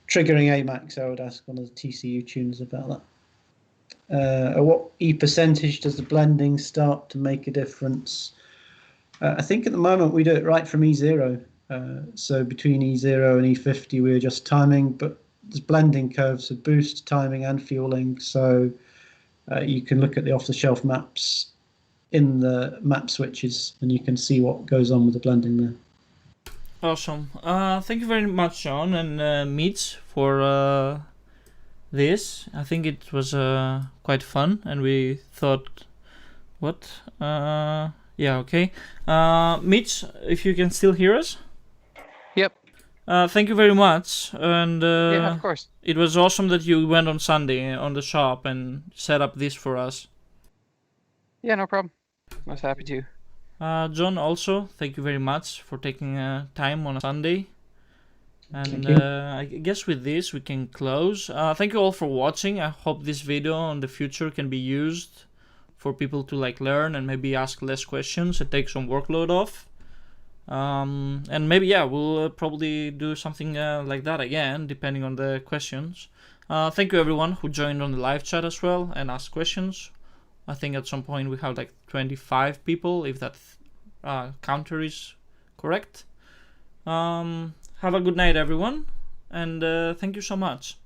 AMAX, I would ask one of the TCU tuners about that. At what E percentage does the blending start to make a difference? I think at the moment we do it right from E0. So between E0 and E50 we adjust timing, but there's blending curves of boost, timing and fueling. So you can look at the off-the-shelf maps in the map switches, and you can see what goes on with the blending there. Awesome. Thank you very much, John and Mitch, for this. I think it was quite fun, and we thought, what? Yeah, okay. Mitch, if you can still hear us? Yep. Thank you very much, and Yeah, of course. it was awesome that you went on Sunday on the shop and set up this for us. Yeah, no problem. I was happy to. John, also, thank you very much for taking time on a Sunday. And I guess with this we can close. Thank you all for watching. I hope this video in the future can be used for people to like learn and maybe ask less questions and take some workload off. And maybe, yeah, we'll probably do something like that again, depending on the questions. Thank you everyone who joined on the live chat as well and asked questions. I think at some point we have like 25 people, if that counter is correct. Have a good night, everyone, and thank you so much.